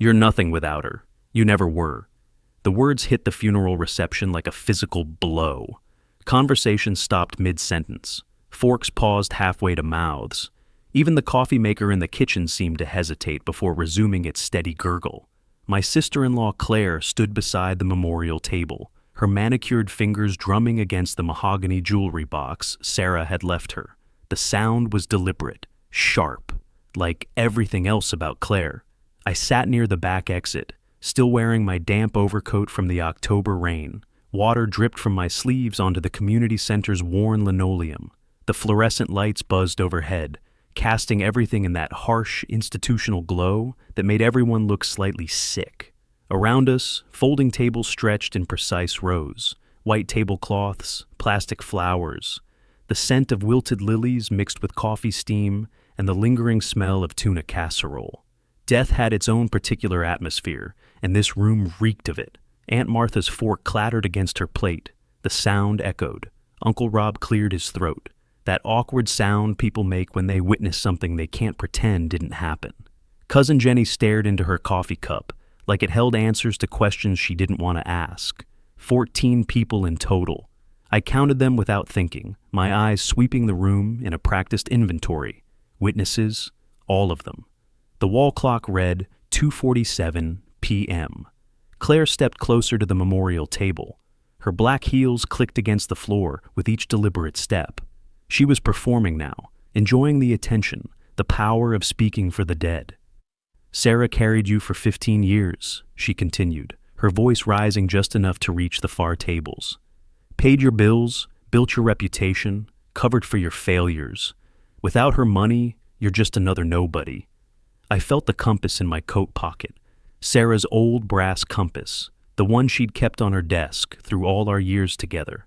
You're nothing without her. You never were. The words hit the funeral reception like a physical blow. Conversation stopped mid-sentence. Forks paused halfway to mouths. Even the coffee maker in the kitchen seemed to hesitate before resuming its steady gurgle. My sister-in-law Claire stood beside the memorial table, her manicured fingers drumming against the mahogany jewelry box Sarah had left her. The sound was deliberate, sharp, like everything else about Claire. I sat near the back exit, still wearing my damp overcoat from the October rain. Water dripped from my sleeves onto the community center's worn linoleum. The fluorescent lights buzzed overhead, casting everything in that harsh, institutional glow that made everyone look slightly sick. Around us, folding tables stretched in precise rows, white tablecloths, plastic flowers, the scent of wilted lilies mixed with coffee steam, and the lingering smell of tuna casserole. Death had its own particular atmosphere, and this room reeked of it. Aunt Martha's fork clattered against her plate. The sound echoed. Uncle Rob cleared his throat. That awkward sound people make when they witness something they can't pretend didn't happen. Cousin Jenny stared into her coffee cup, like it held answers to questions she didn't want to ask. 14 people in total. I counted them without thinking, my eyes sweeping the room in a practiced inventory. Witnesses, all of them. The wall clock read 2:47 p.m. Claire stepped closer to the memorial table. Her black heels clicked against the floor with each deliberate step. She was performing now, enjoying the attention, the power of speaking for the dead. Sarah carried you for 15 years, she continued, her voice rising just enough to reach the far tables. Paid your bills, built your reputation, covered for your failures. Without her money, you're just another nobody. I felt the compass in my coat pocket, Sarah's old brass compass, the one she'd kept on her desk through all our years together.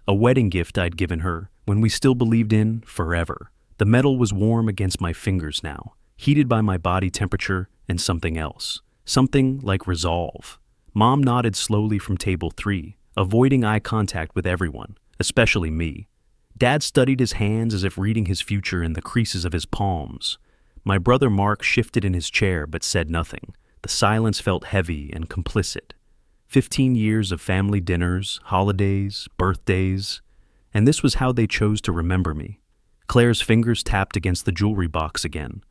A wedding gift I'd given her when we still believed in forever. The metal was warm against my fingers now, heated by my body temperature and something else. Something like resolve. Mom nodded slowly from table 3, avoiding eye contact with everyone, especially me. Dad studied his hands as if reading his future in the creases of his palms. My brother Mark shifted in his chair but said nothing. The silence felt heavy and complicit. 15 years of family dinners, holidays, birthdays, and this was how they chose to remember me. Claire's fingers tapped against the jewelry box again.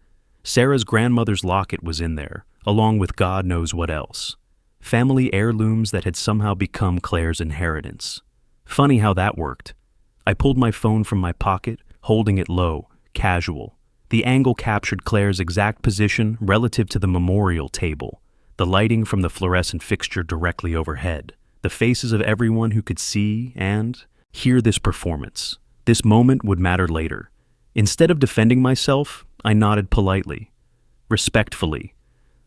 Sarah's grandmother's locket was in there, along with God knows what else. Family heirlooms that had somehow become Claire's inheritance. Funny how that worked. I pulled my phone from my pocket, holding it low, casual. The angle captured Claire's exact position relative to the memorial table, the lighting from the fluorescent fixture directly overhead, the faces of everyone who could see and hear this performance. This moment would matter later. Instead of defending myself, I nodded politely, respectfully,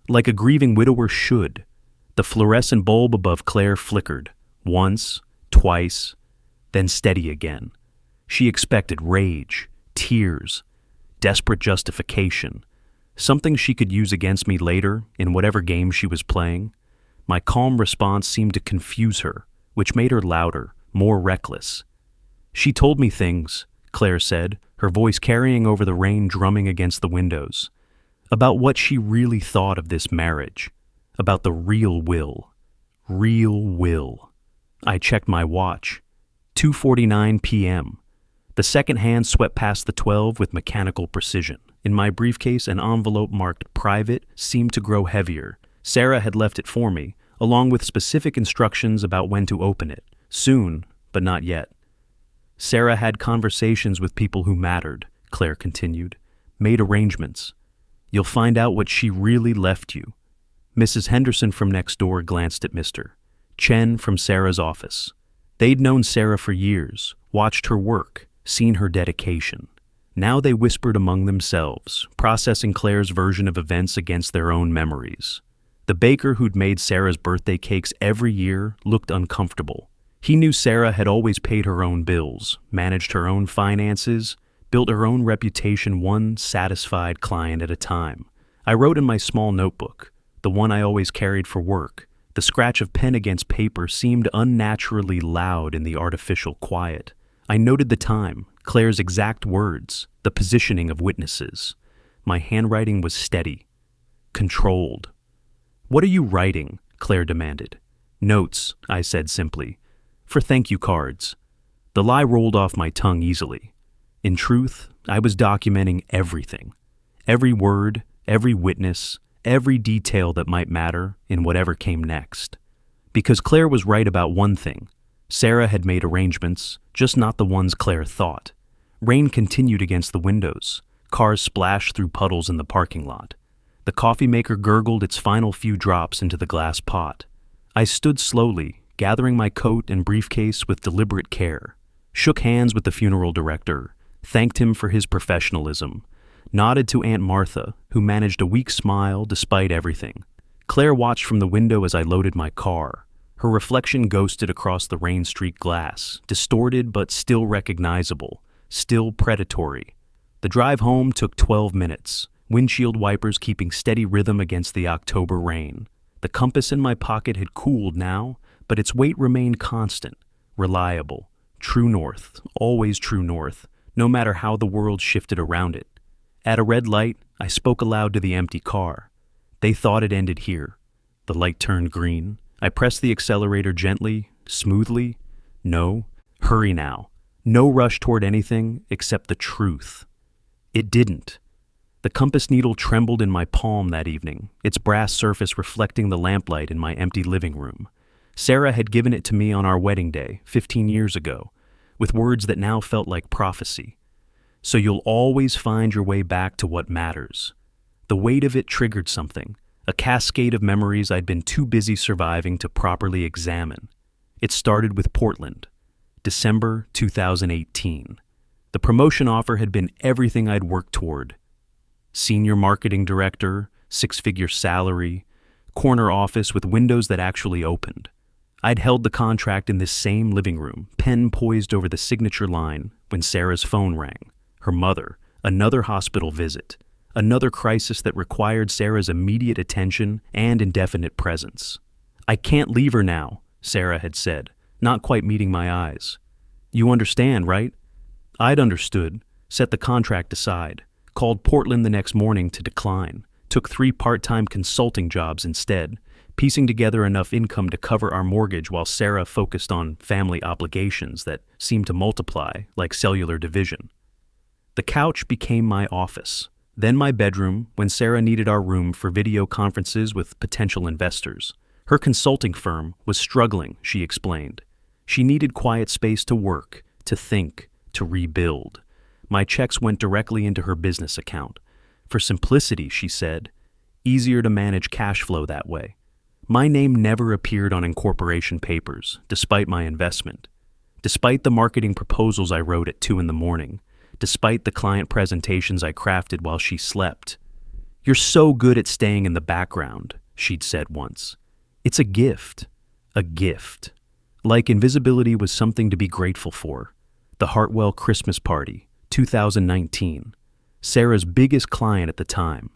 like a grieving widower should. The fluorescent bulb above Claire flickered, once, twice, then steady again. She expected rage, tears, desperate justification, something she could use against me later in whatever game she was playing. My calm response seemed to confuse her, which made her louder, more reckless. She told me things, Claire said, her voice carrying over the rain drumming against the windows, about what she really thought of this marriage, about the real will. Real will. I checked my watch. 2:49 p.m. The second hand swept past the 12 with mechanical precision. In my briefcase, an envelope marked private seemed to grow heavier. Sarah had left it for me, along with specific instructions about when to open it. Soon, but not yet. Sarah had conversations with people who mattered, Claire continued. Made arrangements. You'll find out what she really left you. Mrs. Henderson from next door glanced at Mr. Chen from Sarah's office. They'd known Sarah for years, watched her work, seen her dedication. Now they whispered among themselves, processing Claire's version of events against their own memories. The baker who'd made Sarah's birthday cakes every year looked uncomfortable. He knew Sarah had always paid her own bills, managed her own finances, built her own reputation one satisfied client at a time. I wrote in my small notebook, the one I always carried for work. The scratch of pen against paper seemed unnaturally loud in the artificial quiet. I noted the time, Claire's exact words, the positioning of witnesses. My handwriting was steady, controlled. "What are you writing?" Claire demanded. "Notes," I said simply. "For thank you cards." The lie rolled off my tongue easily. In truth, I was documenting everything. Every word, every witness, every detail that might matter in whatever came next. Because Claire was right about one thing. Sarah had made arrangements, just not the ones Claire thought. Rain continued against the windows. Cars splashed through puddles in the parking lot. The coffee maker gurgled its final few drops into the glass pot. I stood slowly, gathering my coat and briefcase with deliberate care, shook hands with the funeral director, thanked him for his professionalism, nodded to Aunt Martha, who managed a weak smile despite everything. Claire watched from the window as I loaded my car. Her reflection ghosted across the rain-streaked glass, distorted but still recognizable, still predatory. The drive home took 12 minutes, windshield wipers keeping steady rhythm against the October rain. The compass in my pocket had cooled now, but its weight remained constant, reliable, true north, always true north, no matter how the world shifted around it. At a red light, I spoke aloud to the empty car. They thought it ended here. The light turned green. I pressed the accelerator gently, smoothly. No, hurry now. No rush toward anything except the truth. It didn't. The compass needle trembled in my palm that evening, its brass surface reflecting the lamplight in my empty living room. Sarah had given it to me on our wedding day, 15 years ago, with words that now felt like prophecy. So you'll always find your way back to what matters. The weight of it triggered something, a cascade of memories I'd been too busy surviving to properly examine. It started with Portland, December 2018. The promotion offer had been everything I'd worked toward. Senior marketing director, six-figure salary, corner office with windows that actually opened. I'd held the contract in this same living room, pen poised over the signature line, when Sarah's phone rang. Her mother, another hospital visit, another crisis that required Sarah's immediate attention and indefinite presence. "I can't leave her now," Sarah had said, not quite meeting my eyes. "You understand, right?" I'd understood, set the contract aside, called Portland the next morning to decline, took 3 part-time consulting jobs instead, piecing together enough income to cover our mortgage while Sarah focused on family obligations that seemed to multiply like cellular division. The couch became my office, then my bedroom when Sarah needed our room for video conferences with potential investors. Her consulting firm was struggling, she explained. She needed quiet space to work, to think, to rebuild. My checks went directly into her business account. For simplicity, she said, easier to manage cash flow that way. My name never appeared on incorporation papers, despite my investment. Despite the marketing proposals I wrote at 2 a.m, despite the client presentations I crafted while she slept. "You're so good at staying in the background," she'd said once. "It's a gift. A gift." Like invisibility was something to be grateful for. The Hartwell Christmas Party, 2019. Sarah's biggest client at the time.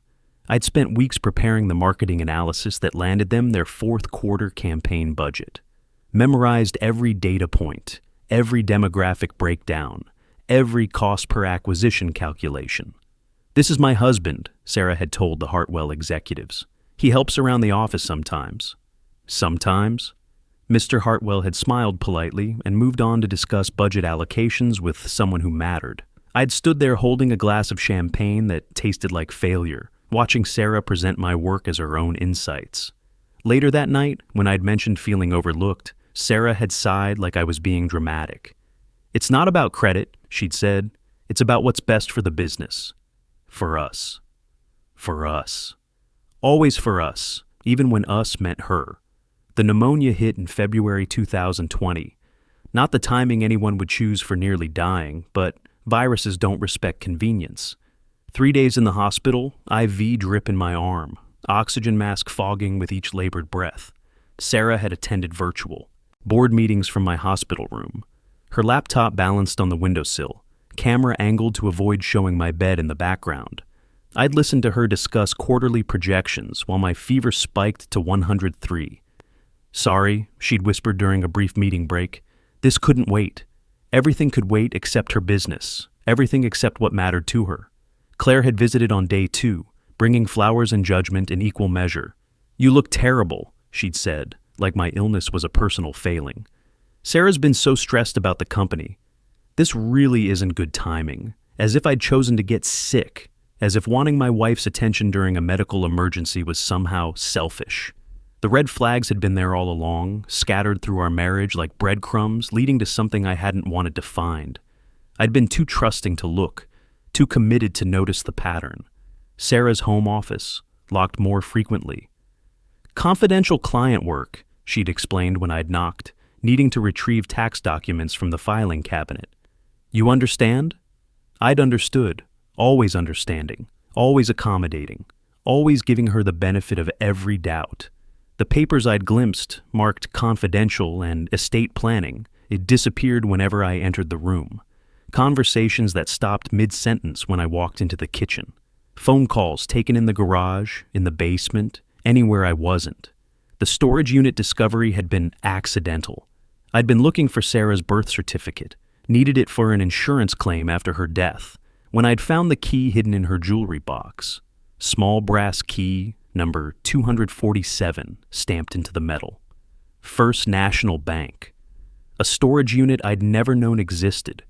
I'd spent weeks preparing the marketing analysis that landed them their 4th quarter campaign budget. Memorized every data point, every demographic breakdown, every cost per acquisition calculation. "This is my husband," Sarah had told the Hartwell executives. "He helps around the office sometimes." Sometimes? Mr. Hartwell had smiled politely and moved on to discuss budget allocations with someone who mattered. I'd stood there holding a glass of champagne that tasted like failure, watching Sarah present my work as her own insights. Later that night, when I'd mentioned feeling overlooked, Sarah had sighed like I was being dramatic. "It's not about credit," she'd said. "It's about what's best for the business. For us. For us. Always for us, even when us meant her." The pneumonia hit in February 2020. Not the timing anyone would choose for nearly dying, but viruses don't respect convenience. 3 days in the hospital, IV drip in my arm, oxygen mask fogging with each labored breath. Sarah had attended virtual, board meetings from my hospital room. Her laptop balanced on the windowsill, camera angled to avoid showing my bed in the background. I'd listened to her discuss quarterly projections while my fever spiked to 103. "Sorry," she'd whispered during a brief meeting break. "This couldn't wait. Everything could wait except her business, everything except what mattered to her." Claire had visited on day 2, bringing flowers and judgment in equal measure. "You look terrible," she'd said, like my illness was a personal failing. "Sarah's been so stressed about the company. This really isn't good timing," as if I'd chosen to get sick, as if wanting my wife's attention during a medical emergency was somehow selfish. The red flags had been there all along, scattered through our marriage like breadcrumbs, leading to something I hadn't wanted to find. I'd been too trusting to look, too committed to notice the pattern. Sarah's home office, locked more frequently. "Confidential client work," she'd explained when I'd knocked, needing to retrieve tax documents from the filing cabinet. "You understand?" I'd understood, always understanding, always accommodating, always giving her the benefit of every doubt. The papers I'd glimpsed, marked confidential and estate planning, it disappeared whenever I entered the room. Conversations that stopped mid-sentence when I walked into the kitchen. Phone calls taken in the garage, in the basement, anywhere I wasn't. The storage unit discovery had been accidental. I'd been looking for Sarah's birth certificate, needed it for an insurance claim after her death, when I'd found the key hidden in her jewelry box. Small brass key, number 247, stamped into the metal. First National Bank. A storage unit I'd never known existed.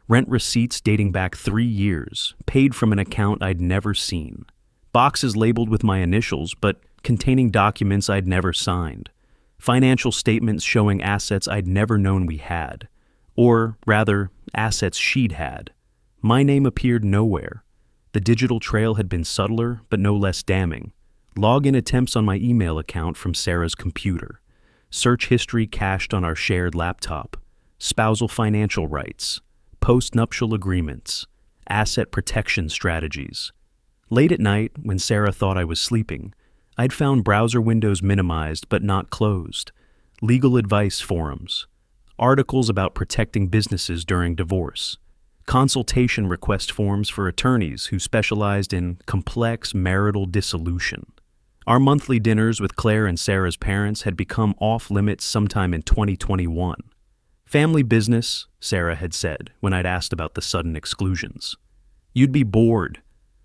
Rent receipts dating back 3 years, paid from an account I'd never seen. Boxes labeled with my initials, but containing documents I'd never signed. Financial statements showing assets I'd never known we had. Or, rather, assets she'd had. My name appeared nowhere. The digital trail had been subtler, but no less damning. Log-in attempts on my email account from Sarah's computer. Search history cached on our shared laptop. Spousal financial rights. Post-nuptial agreements. Asset protection strategies. Late at night, when Sarah thought I was sleeping, I'd found browser windows minimized but not closed. Legal advice forums. Articles about protecting businesses during divorce. Consultation request forms for attorneys who specialized in complex marital dissolution. Our monthly dinners with Claire and Sarah's parents had become off-limits sometime in 2021. "Family business," Sarah had said when I'd asked about the sudden exclusions. "You'd be bored.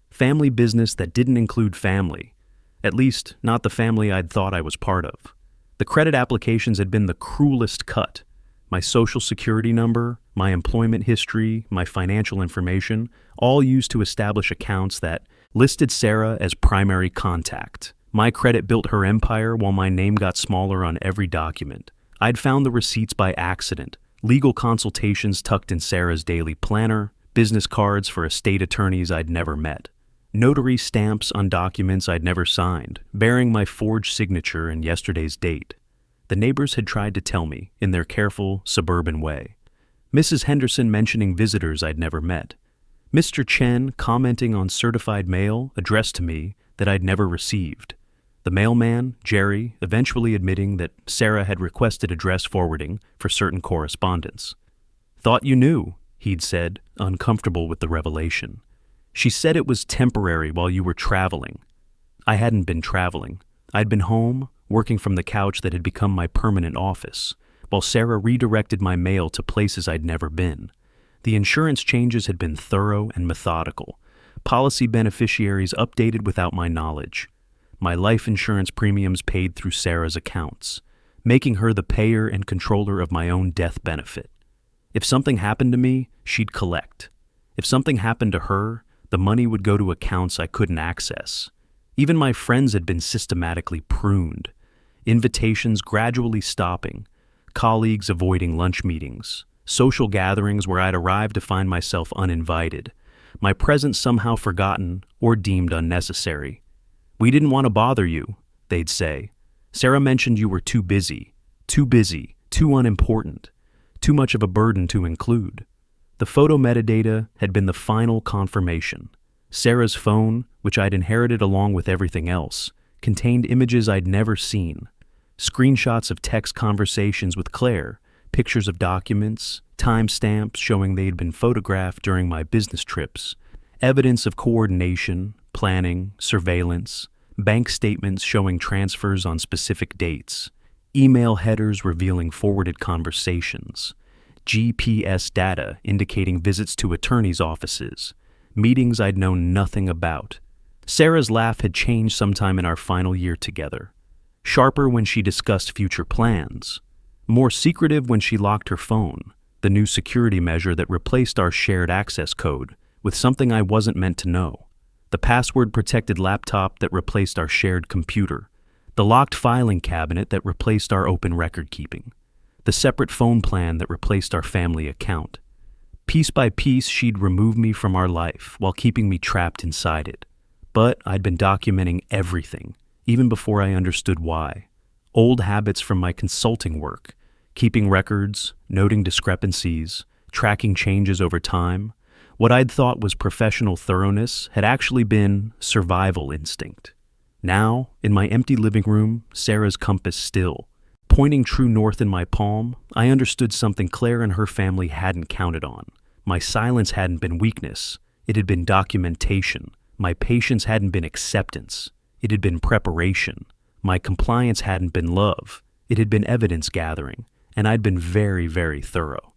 Family business that didn't include family. At least, not the family I'd thought I was part of." The credit applications had been the cruelest cut. My social security number, my employment history, my financial information, all used to establish accounts that listed Sarah as primary contact. My credit built her empire while my name got smaller on every document. I'd found the receipts by accident, legal consultations tucked in Sarah's daily planner, business cards for estate attorneys I'd never met, notary stamps on documents I'd never signed, bearing my forged signature and yesterday's date. The neighbors had tried to tell me, in their careful, suburban way. Mrs. Henderson mentioning visitors I'd never met. Mr. Chen commenting on certified mail addressed to me that I'd never received. The mailman, Jerry, eventually admitting that Sarah had requested address forwarding for certain correspondence. "Thought you knew," he'd said, uncomfortable with the revelation. "She said it was temporary while you were traveling." I hadn't been traveling. I'd been home, working from the couch that had become my permanent office, while Sarah redirected my mail to places I'd never been. The insurance changes had been thorough and methodical. Policy beneficiaries updated without my knowledge. My life insurance premiums paid through Sarah's accounts, making her the payer and controller of my own death benefit. If something happened to me, she'd collect. If something happened to her, the money would go to accounts I couldn't access. Even my friends had been systematically pruned. Invitations gradually stopping, colleagues avoiding lunch meetings, social gatherings where I'd arrived to find myself uninvited, my presence somehow forgotten or deemed unnecessary. "We didn't want to bother you," they'd say. "Sarah mentioned you were too busy, too unimportant, too much of a burden to include." The photo metadata had been the final confirmation. Sarah's phone, which I'd inherited along with everything else, contained images I'd never seen. Screenshots of text conversations with Claire, pictures of documents, timestamps showing they'd been photographed during my business trips, evidence of coordination, planning, surveillance, bank statements showing transfers on specific dates, email headers revealing forwarded conversations, GPS data indicating visits to attorneys' offices, meetings I'd known nothing about. Sarah's laugh had changed sometime in our final year together. sharper when she discussed future plans, more secretive when she locked her phone, the new security measure that replaced our shared access code with something I wasn't meant to know, the password-protected laptop that replaced our shared computer, the locked filing cabinet that replaced our open record-keeping, the separate phone plan that replaced our family account. Piece by piece, she'd remove me from our life while keeping me trapped inside it. But I'd been documenting everything, even before I understood why. Old habits from my consulting work, keeping records, noting discrepancies, tracking changes over time. What I'd thought was professional thoroughness had actually been survival instinct. Now, in my empty living room, Sarah's compass still, pointing true north in my palm, I understood something Claire and her family hadn't counted on. My silence hadn't been weakness. It had been documentation. My patience hadn't been acceptance. It had been preparation. My compliance hadn't been love. It had been evidence gathering, and I'd been very, very thorough.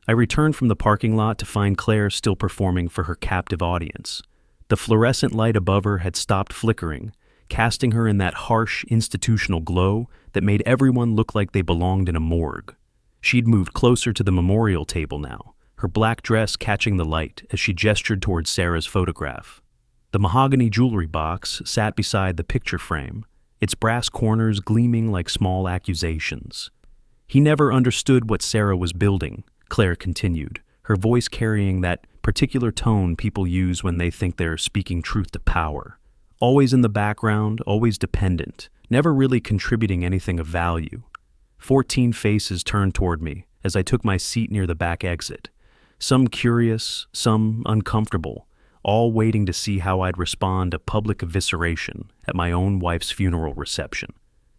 I returned from the parking lot to find Claire still performing for her captive audience. The fluorescent light above her had stopped flickering, casting her in that harsh, institutional glow that made everyone look like they belonged in a morgue. She'd moved closer to the memorial table now, her black dress catching the light as she gestured towards Sarah's photograph. The mahogany jewelry box sat beside the picture frame, its brass corners gleaming like small accusations. "He never understood what Sarah was building," Claire continued, her voice carrying that particular tone people use when they think they're speaking truth to power. Always in the background, always dependent, never really contributing anything of value. 14 faces turned toward me as I took my seat near the back exit. Some curious, some uncomfortable, all waiting to see how I'd respond to public evisceration at my own wife's funeral reception.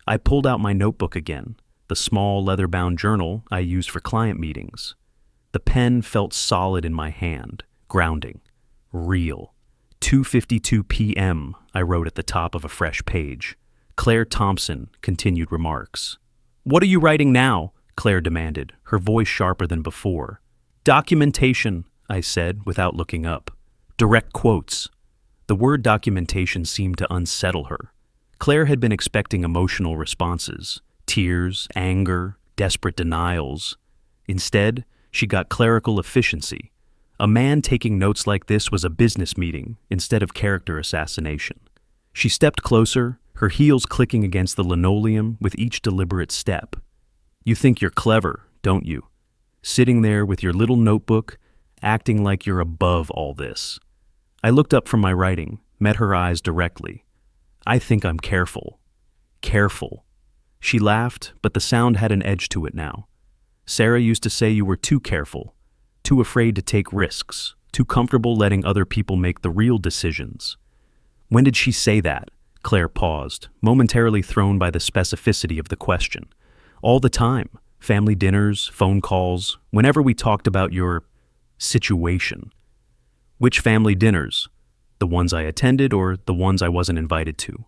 I pulled out my notebook again, the small leather-bound journal I used for client meetings. The pen felt solid in my hand, grounding, real. 2:52 p.m., I wrote at the top of a fresh page. Claire Thompson continued remarks. "What are you writing now?" Claire demanded, her voice sharper than before. "Documentation," I said without looking up. Direct quotes. The word documentation seemed to unsettle her. Claire had been expecting emotional responses, tears, anger, desperate denials. Instead, she got clerical efficiency. A man taking notes like this was a business meeting instead of character assassination. She stepped closer, her heels clicking against the linoleum with each deliberate step. "You think you're clever, don't you? Sitting there with your little notebook, acting like you're above all this." I looked up from my writing, met her eyes directly. "I think I'm careful." Careful. She laughed, but the sound had an edge to it now. "Sarah used to say you were too careful, too afraid to take risks, too comfortable letting other people make the real decisions." When did she say that? Claire paused, momentarily thrown by the specificity of the question. "All the time. Family dinners, phone calls, whenever we talked about your situation." "Which family dinners? The ones I attended or the ones I wasn't invited to?"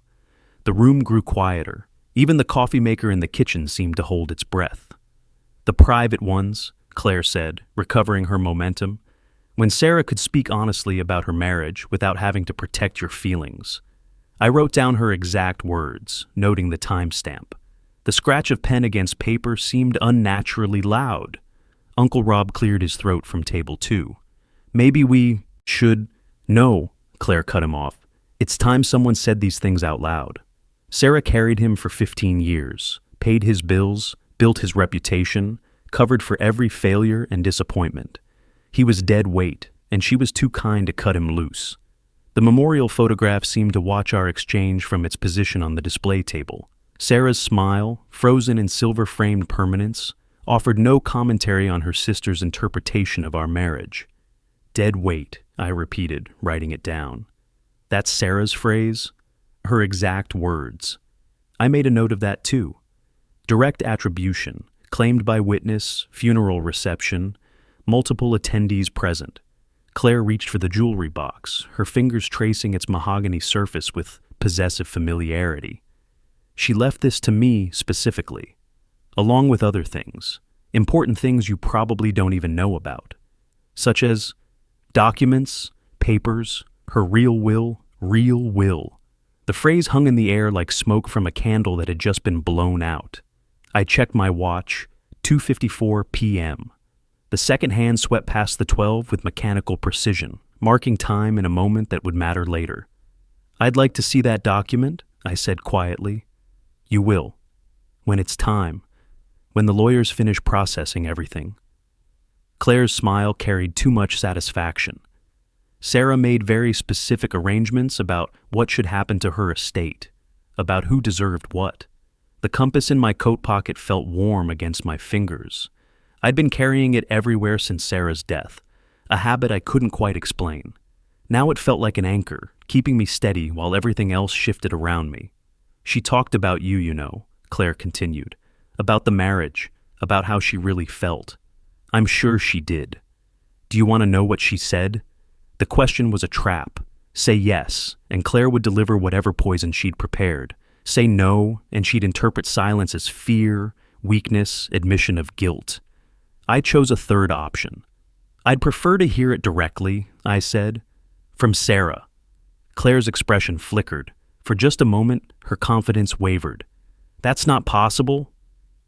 The room grew quieter. Even the coffee maker in the kitchen seemed to hold its breath. "The private ones," Claire said, recovering her momentum. "When Sarah could speak honestly about her marriage without having to protect your feelings." I wrote down her exact words, noting the timestamp. The scratch of pen against paper seemed unnaturally loud. Uncle Rob cleared his throat from table 2. "Maybe we should..." "No," Claire cut him off. "It's time someone said these things out loud." Sarah carried him for 15 years, paid his bills, built his reputation, covered for every failure and disappointment. He was dead weight, and she was too kind to cut him loose. The memorial photograph seemed to watch our exchange from its position on the display table. Sarah's smile, frozen in silver-framed permanence, offered no commentary on her sister's interpretation of our marriage. "Dead weight," I repeated, writing it down. That's Sarah's phrase, her exact words. I made a note of that too. Direct attribution, claimed by witness, funeral reception, multiple attendees present. Claire reached for the jewelry box, her fingers tracing its mahogany surface with possessive familiarity. She left this to me specifically, along with other things, important things you probably don't even know about, such as documents, papers, her real will, The phrase hung in the air like smoke from a candle that had just been blown out. I checked my watch, 2:54 p.m. The second hand swept past the 12 with mechanical precision, marking time in a moment that would matter later. "I'd like to see that document," I said quietly. "You will. When it's time. When the lawyers finish processing everything." Claire's smile carried too much satisfaction. Sarah made very specific arrangements about what should happen to her estate, about who deserved what. The compass in my coat pocket felt warm against my fingers. I'd been carrying it everywhere since Sarah's death, a habit I couldn't quite explain. Now it felt like an anchor, keeping me steady while everything else shifted around me. "She talked about you, you know," Claire continued, "about the marriage, about how she really felt. I'm sure she did. Do you want to know what she said?" The question was a trap. Say yes, and Claire would deliver whatever poison she'd prepared. Say no, and she'd interpret silence as fear, weakness, admission of guilt. I chose a third option. "I'd prefer to hear it directly," I said. "From Sarah." Claire's expression flickered. For just a moment, her confidence wavered. "That's not possible."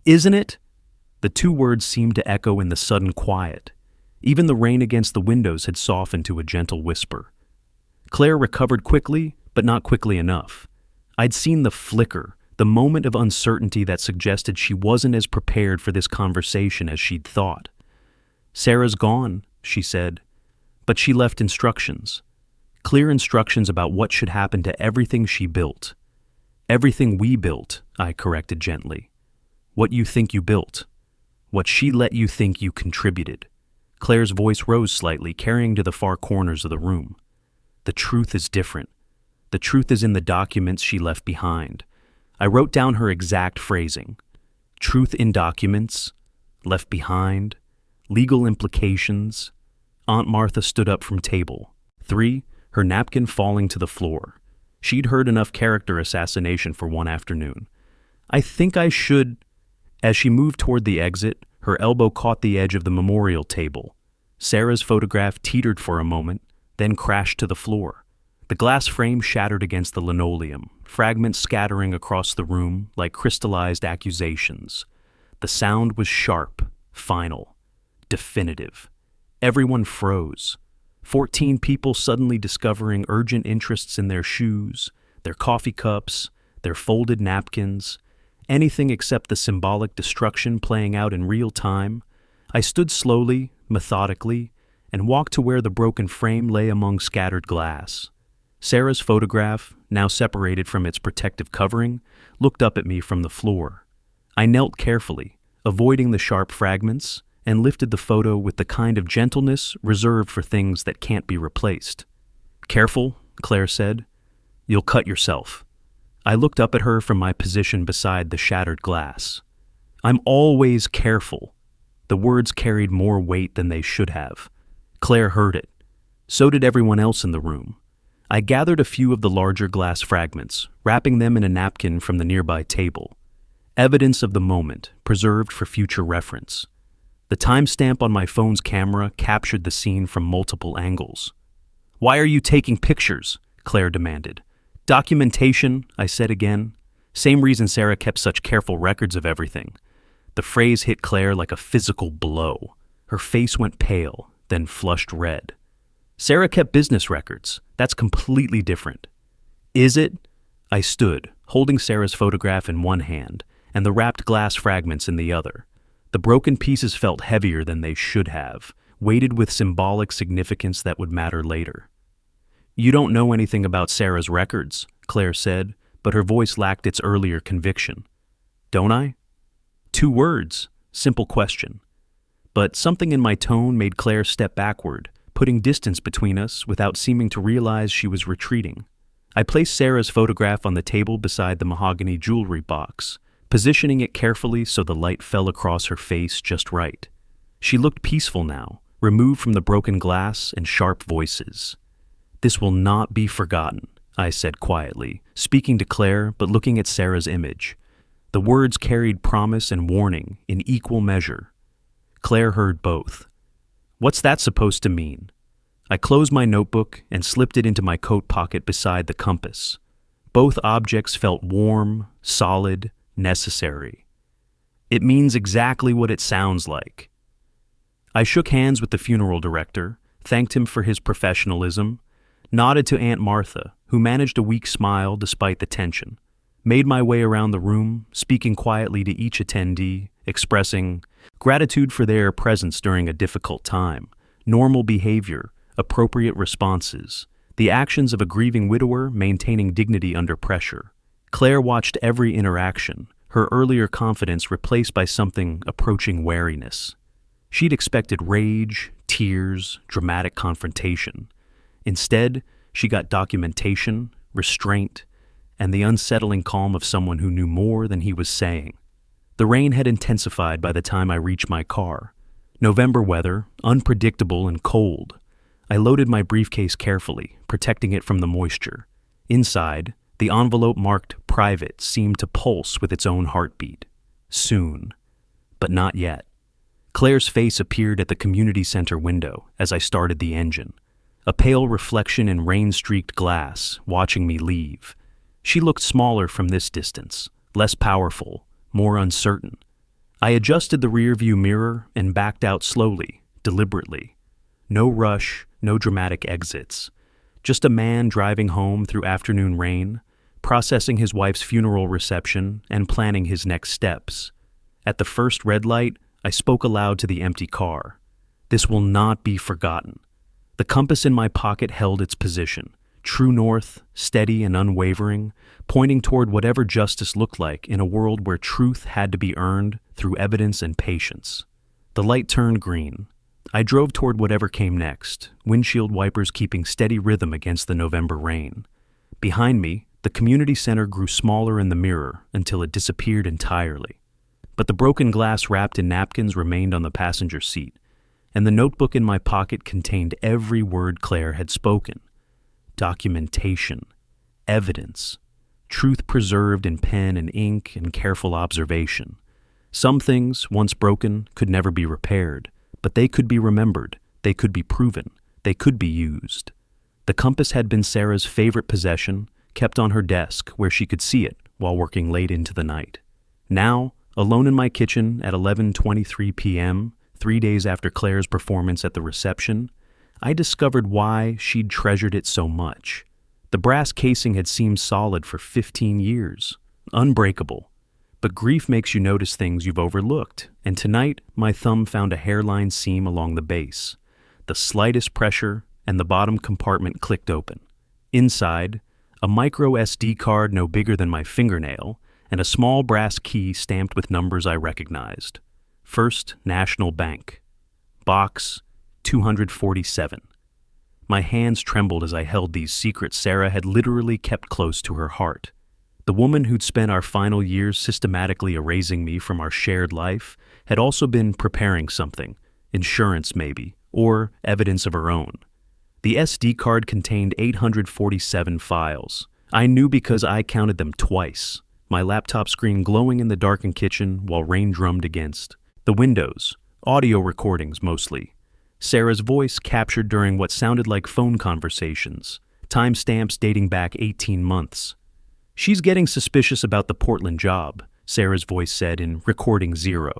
"Isn't it?" The two words seemed to echo in the sudden quiet. Even the rain against the windows had softened to a gentle whisper. Claire recovered quickly, but not quickly enough. I'd seen the flicker, the moment of uncertainty that suggested she wasn't as prepared for this conversation as she'd thought. "Sarah's gone," she said, but she left instructions. Clear instructions about what should happen to everything she built. "Everything we built," I corrected gently. "What you think you built. What she let you think you contributed." Claire's voice rose slightly, carrying to the far corners of the room. "The truth is different. The truth is in the documents she left behind." I wrote down her exact phrasing. Truth in documents, left behind, legal implications. Aunt Martha stood up from table. 3, her napkin falling to the floor. She'd heard enough character assassination for one afternoon. "I think I should..." As she moved toward the exit, her elbow caught the edge of the memorial table. Sarah's photograph teetered for a moment, then crashed to the floor. The glass frame shattered against the linoleum, fragments scattering across the room like crystallized accusations. The sound was sharp, final, definitive. Everyone froze. 14 people suddenly discovering urgent interests in their shoes, their coffee cups, their folded napkins, anything except the symbolic destruction playing out in real time. I stood slowly, methodically, and walked to where the broken frame lay among scattered glass. Sarah's photograph, now separated from its protective covering, looked up at me from the floor. I knelt carefully, avoiding the sharp fragments, and lifted the photo with the kind of gentleness reserved for things that can't be replaced. "Careful," Claire said. "You'll cut yourself." I looked up at her from my position beside the shattered glass. "I'm always careful." The words carried more weight than they should have. Claire heard it. So did everyone else in the room. I gathered a few of the larger glass fragments, wrapping them in a napkin from the nearby table. Evidence of the moment, preserved for future reference. The timestamp on my phone's camera captured the scene from multiple angles. "Why are you taking pictures?" Claire demanded. "Documentation," I said again. Same reason Sarah kept such careful records of everything. The phrase hit Claire like a physical blow. Her face went pale, then flushed red. "Sarah kept business records. That's completely different." "Is it?" I stood, holding Sarah's photograph in one hand and the wrapped glass fragments in the other. The broken pieces felt heavier than they should have, weighted with symbolic significance that would matter later. "You don't know anything about Sarah's records," Claire said, but her voice lacked its earlier conviction. "Don't I?" 2 words, simple question. But something in my tone made Claire step backward, putting distance between us without seeming to realize she was retreating. I placed Sarah's photograph on the table beside the mahogany jewelry box, positioning it carefully so the light fell across her face just right. She looked peaceful now, removed from the broken glass and sharp voices. "This will not be forgotten," I said quietly, speaking to Claire but looking at Sarah's image. The words carried promise and warning in equal measure. Claire heard both. "What's that supposed to mean?" I closed my notebook and slipped it into my coat pocket beside the compass. Both objects felt warm, solid, necessary. It means exactly what it sounds like. I shook hands with the funeral director, thanked him for his professionalism, nodded to Aunt Martha, who managed a weak smile despite the tension, made my way around the room, speaking quietly to each attendee, expressing gratitude for their presence during a difficult time, normal behavior, appropriate responses, the actions of a grieving widower maintaining dignity under pressure. Claire watched every interaction, her earlier confidence replaced by something approaching wariness. She'd expected rage, tears, dramatic confrontation. Instead, she got documentation, restraint, and the unsettling calm of someone who knew more than he was saying. The rain had intensified by the time I reached my car. November weather, unpredictable and cold. I loaded my briefcase carefully, protecting it from the moisture. Inside, the envelope marked "Private" seemed to pulse with its own heartbeat. Soon. But not yet. Claire's face appeared at the community center window as I started the engine, a pale reflection in rain-streaked glass, watching me leave. She looked smaller from this distance, less powerful, more uncertain. I adjusted the rearview mirror and backed out slowly, deliberately. No rush, no dramatic exits. Just a man driving home through afternoon rain, processing his wife's funeral reception and planning his next steps. At the first red light, I spoke aloud to the empty car. This will not be forgotten. The compass in my pocket held its position, true north, steady and unwavering, pointing toward whatever justice looked like in a world where truth had to be earned through evidence and patience. The light turned green. I drove toward whatever came next, windshield wipers keeping steady rhythm against the November rain. Behind me, the community center grew smaller in the mirror until it disappeared entirely. But the broken glass wrapped in napkins remained on the passenger seat, and the notebook in my pocket contained every word Claire had spoken. Documentation, evidence, truth preserved in pen and ink and careful observation. Some things, once broken, could never be repaired, but they could be remembered, they could be proven, they could be used. The compass had been Sarah's favorite possession, kept on her desk where she could see it while working late into the night. Now, alone in my kitchen at 11:23 p.m., 3 days after Claire's performance at the reception, I discovered why she'd treasured it so much. The brass casing had seemed solid for 15 years, unbreakable. But grief makes you notice things you've overlooked, and tonight my thumb found a hairline seam along the base. The slightest pressure, and the bottom compartment clicked open. Inside, a micro SD card no bigger than my fingernail, and a small brass key stamped with numbers I recognized. First National Bank. Box 247. My hands trembled as I held these secrets Sarah had literally kept close to her heart. The woman who'd spent our final years systematically erasing me from our shared life had also been preparing something, insurance maybe, or evidence of her own. The SD card contained 847 files. I knew because I counted them twice, my laptop screen glowing in the darkened kitchen while rain drummed against. The windows, audio recordings mostly. Sarah's voice captured during what sounded like phone conversations, timestamps dating back 18 months. "She's getting suspicious about the Portland job," Sarah's voice said in recording 0,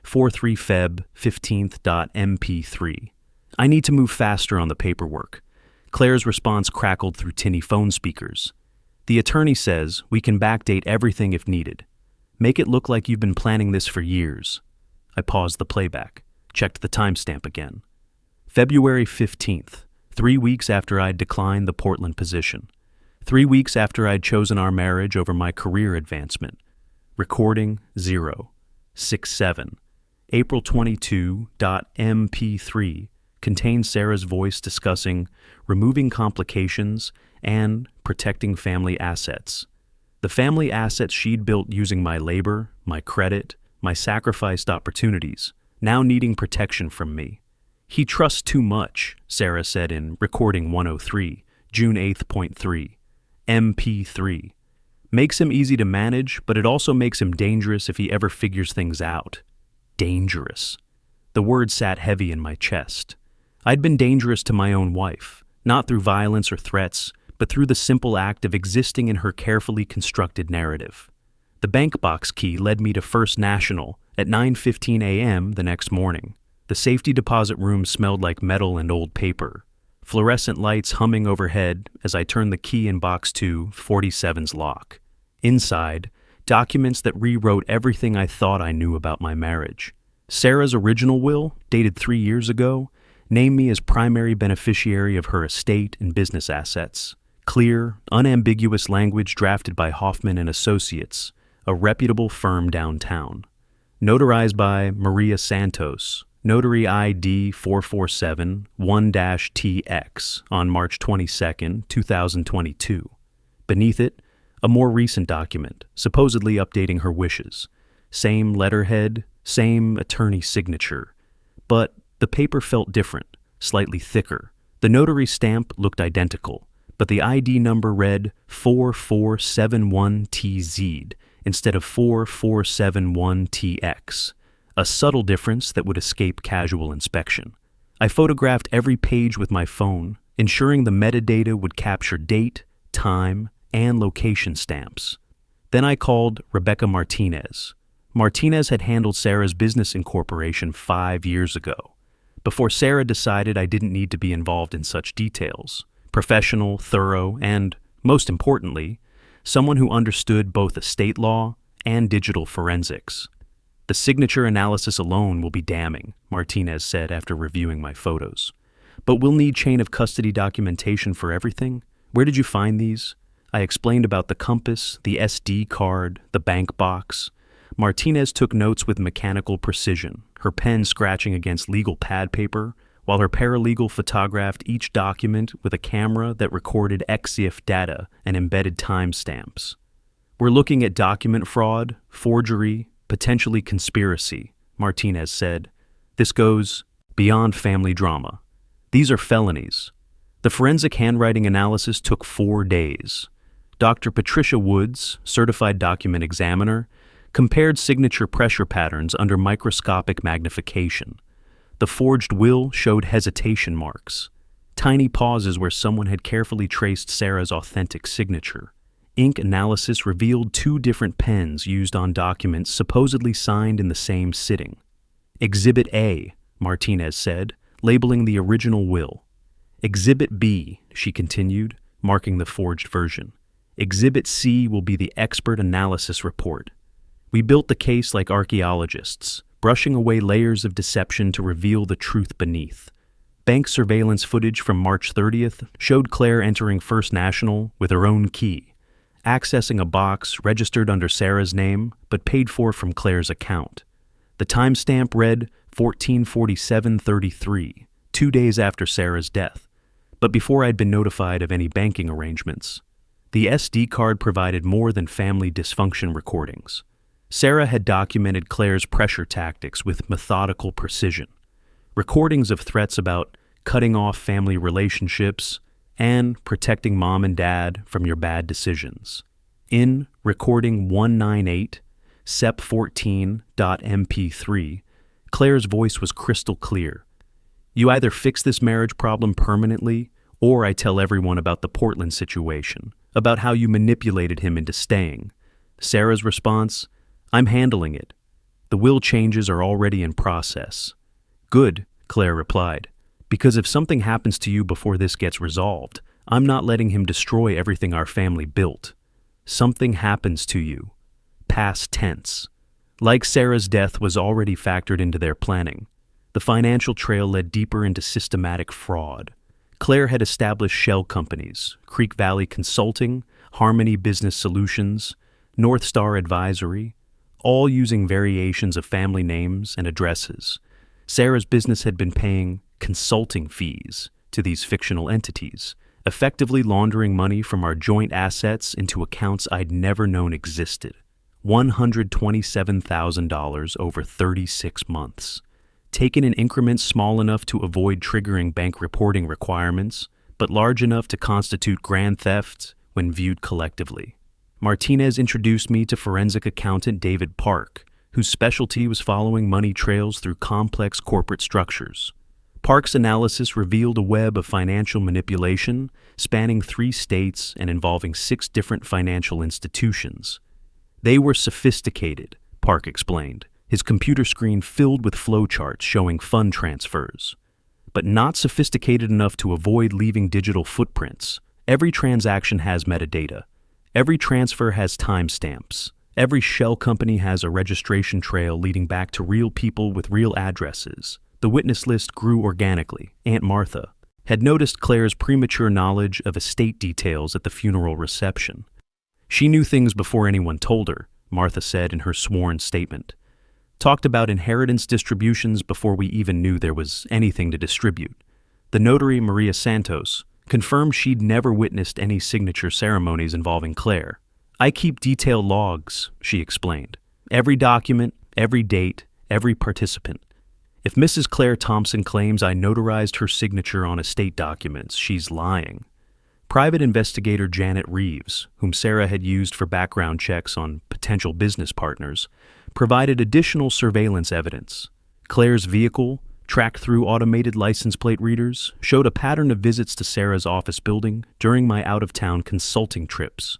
4/3 Feb 15th.mp3. "I need to move faster on the paperwork." Claire's response crackled through tinny phone speakers. "The attorney says we can backdate everything if needed. Make it look like you've been planning this for years." I paused the playback, checked the timestamp again. February 15th, 3 weeks after I'd declined the Portland position. 3 weeks after I'd chosen our marriage over my career advancement. Recording 0, 6/7. April 22.mp3 contains Sarah's voice discussing removing complications and protecting family assets. The family assets she'd built using my labor, my credit, my sacrificed opportunities, now needing protection from me. "He trusts too much," Sarah said in recording 103, June 8th.3. MP3. "Makes him easy to manage, but it also makes him dangerous if he ever figures things out." Dangerous. The word sat heavy in my chest. I'd been dangerous to my own wife, not through violence or threats, but through the simple act of existing in her carefully constructed narrative. The bank box key led me to First National at 9:15 a.m. the next morning. The safety deposit room smelled like metal and old paper, fluorescent lights humming overhead as I turned the key in box 247's lock. Inside, documents that rewrote everything I thought I knew about my marriage. Sarah's original will, dated 3 years ago, named me as primary beneficiary of her estate and business assets. Clear, unambiguous language drafted by Hoffman and Associates, a reputable firm downtown. Notarized by Maria Santos, Notary ID 447-1-TX on March 22, 2022. Beneath it, a more recent document, supposedly updating her wishes. Same letterhead, same attorney signature. But the paper felt different, slightly thicker. The notary stamp looked identical, but the ID number read 4471TZ instead of 4471TX, a subtle difference that would escape casual inspection. I photographed every page with my phone, ensuring the metadata would capture date, time, and location stamps. Then I called Rebecca Martinez. Martinez had handled Sarah's business incorporation 5 years ago, before Sarah decided I didn't need to be involved in such details. Professional, thorough, and, most importantly, someone who understood both estate law and digital forensics. The signature analysis alone will be damning, Martinez said after reviewing my photos. But we'll need chain of custody documentation for everything. Where did you find these? I explained about the compass, the SD card, the bank box. Martinez took notes with mechanical precision, her pen scratching against legal pad paper, while her paralegal photographed each document with a camera that recorded EXIF data and embedded timestamps. We're looking at document fraud, forgery, potentially conspiracy, Martinez said. This goes beyond family drama. These are felonies. The forensic handwriting analysis took 4 days. Dr. Patricia Woods, certified document examiner, compared signature pressure patterns under microscopic magnification. The forged will showed hesitation marks, tiny pauses where someone had carefully traced Sarah's authentic signature. Ink analysis revealed 2 different pens used on documents supposedly signed in the same sitting. Exhibit A, Martinez said, labeling the original will. Exhibit B, she continued, marking the forged version. Exhibit C will be the expert analysis report. We built the case like archaeologists, brushing away layers of deception to reveal the truth beneath. Bank surveillance footage from March 30th showed Claire entering First National with her own key, accessing a box registered under Sarah's name but paid for from Claire's account. The timestamp read 1447:33, 2 days after Sarah's death, but before I'd been notified of any banking arrangements. The SD card provided more than family dysfunction recordings. Sarah had documented Claire's pressure tactics with methodical precision, recordings of threats about cutting off family relationships and protecting mom and dad from your bad decisions. In recording 198, SEP14.mp3, Claire's voice was crystal clear. You either fix this marriage problem permanently, or I tell everyone about the Portland situation, about how you manipulated him into staying. Sarah's response, I'm handling it. The will changes are already in process. Good, Claire replied, because if something happens to you before this gets resolved, I'm not letting him destroy everything our family built. Something happens to you. Past tense. Like Sarah's death was already factored into their planning. The financial trail led deeper into systematic fraud. Claire had established shell companies, Creek Valley Consulting, Harmony Business Solutions, North Star Advisory, all using variations of family names and addresses. Sarah's business had been paying consulting fees to these fictional entities, effectively laundering money from our joint assets into accounts I'd never known existed. $127,000 over 36 months. Taken in increments small enough to avoid triggering bank reporting requirements, but large enough to constitute grand theft when viewed collectively. Martinez introduced me to forensic accountant David Park, whose specialty was following money trails through complex corporate structures. Park's analysis revealed a web of financial manipulation spanning 3 states and involving 6 different financial institutions. They were sophisticated, Park explained, his computer screen filled with flowcharts showing fund transfers. But not sophisticated enough to avoid leaving digital footprints. Every transaction has metadata. Every transfer has timestamps. Every shell company has a registration trail leading back to real people with real addresses. The witness list grew organically. Aunt Martha had noticed Claire's premature knowledge of estate details at the funeral reception. She knew things before anyone told her, Martha said in her sworn statement. Talked about inheritance distributions before we even knew there was anything to distribute. The notary, Maria Santos, confirmed she'd never witnessed any signature ceremonies involving Claire. I keep detailed logs, she explained. Every document, every date, every participant. If Mrs. Claire Thompson claims I notarized her signature on estate documents, she's lying. Private investigator Janet Reeves, whom Sarah had used for background checks on potential business partners, provided additional surveillance evidence. Claire's vehicle, tracked through automated license plate readers, showed a pattern of visits to Sarah's office building during my out-of-town consulting trips.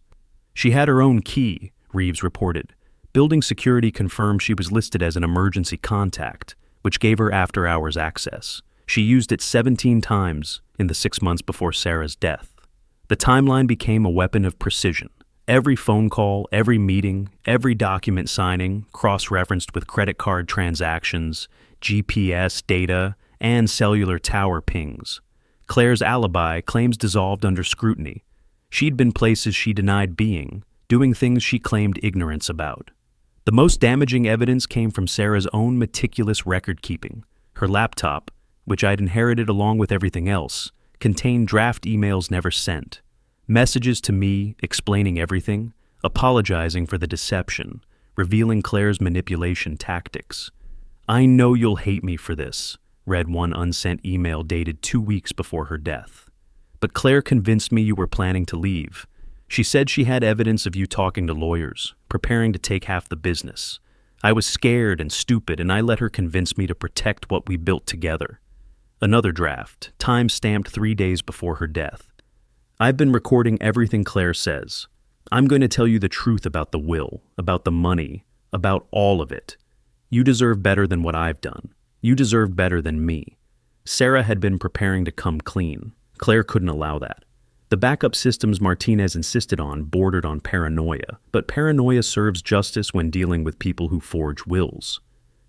She had her own key, Reeves reported. Building security confirmed she was listed as an emergency contact, which gave her after-hours access. She used it 17 times in the 6 months before Sarah's death. The timeline became a weapon of precision. Every phone call, every meeting, every document signing, cross-referenced with credit card transactions, GPS data, and cellular tower pings. Claire's alibi claims dissolved under scrutiny. She'd been places she denied being, doing things she claimed ignorance about. The most damaging evidence came from Sarah's own meticulous record-keeping. Her laptop, which I'd inherited along with everything else, contained draft emails never sent, messages to me explaining everything, apologizing for the deception, revealing Claire's manipulation tactics. I know you'll hate me for this, read one unsent email dated 2 weeks before her death. But Claire convinced me you were planning to leave. She said she had evidence of you talking to lawyers, preparing to take half the business. I was scared and stupid, and I let her convince me to protect what we built together. Another draft, time-stamped 3 days before her death. I've been recording everything Claire says. I'm going to tell you the truth about the will, about the money, about all of it. You deserve better than what I've done. You deserve better than me. Sarah had been preparing to come clean. Claire couldn't allow that. The backup systems Martinez insisted on bordered on paranoia, but paranoia serves justice when dealing with people who forge wills.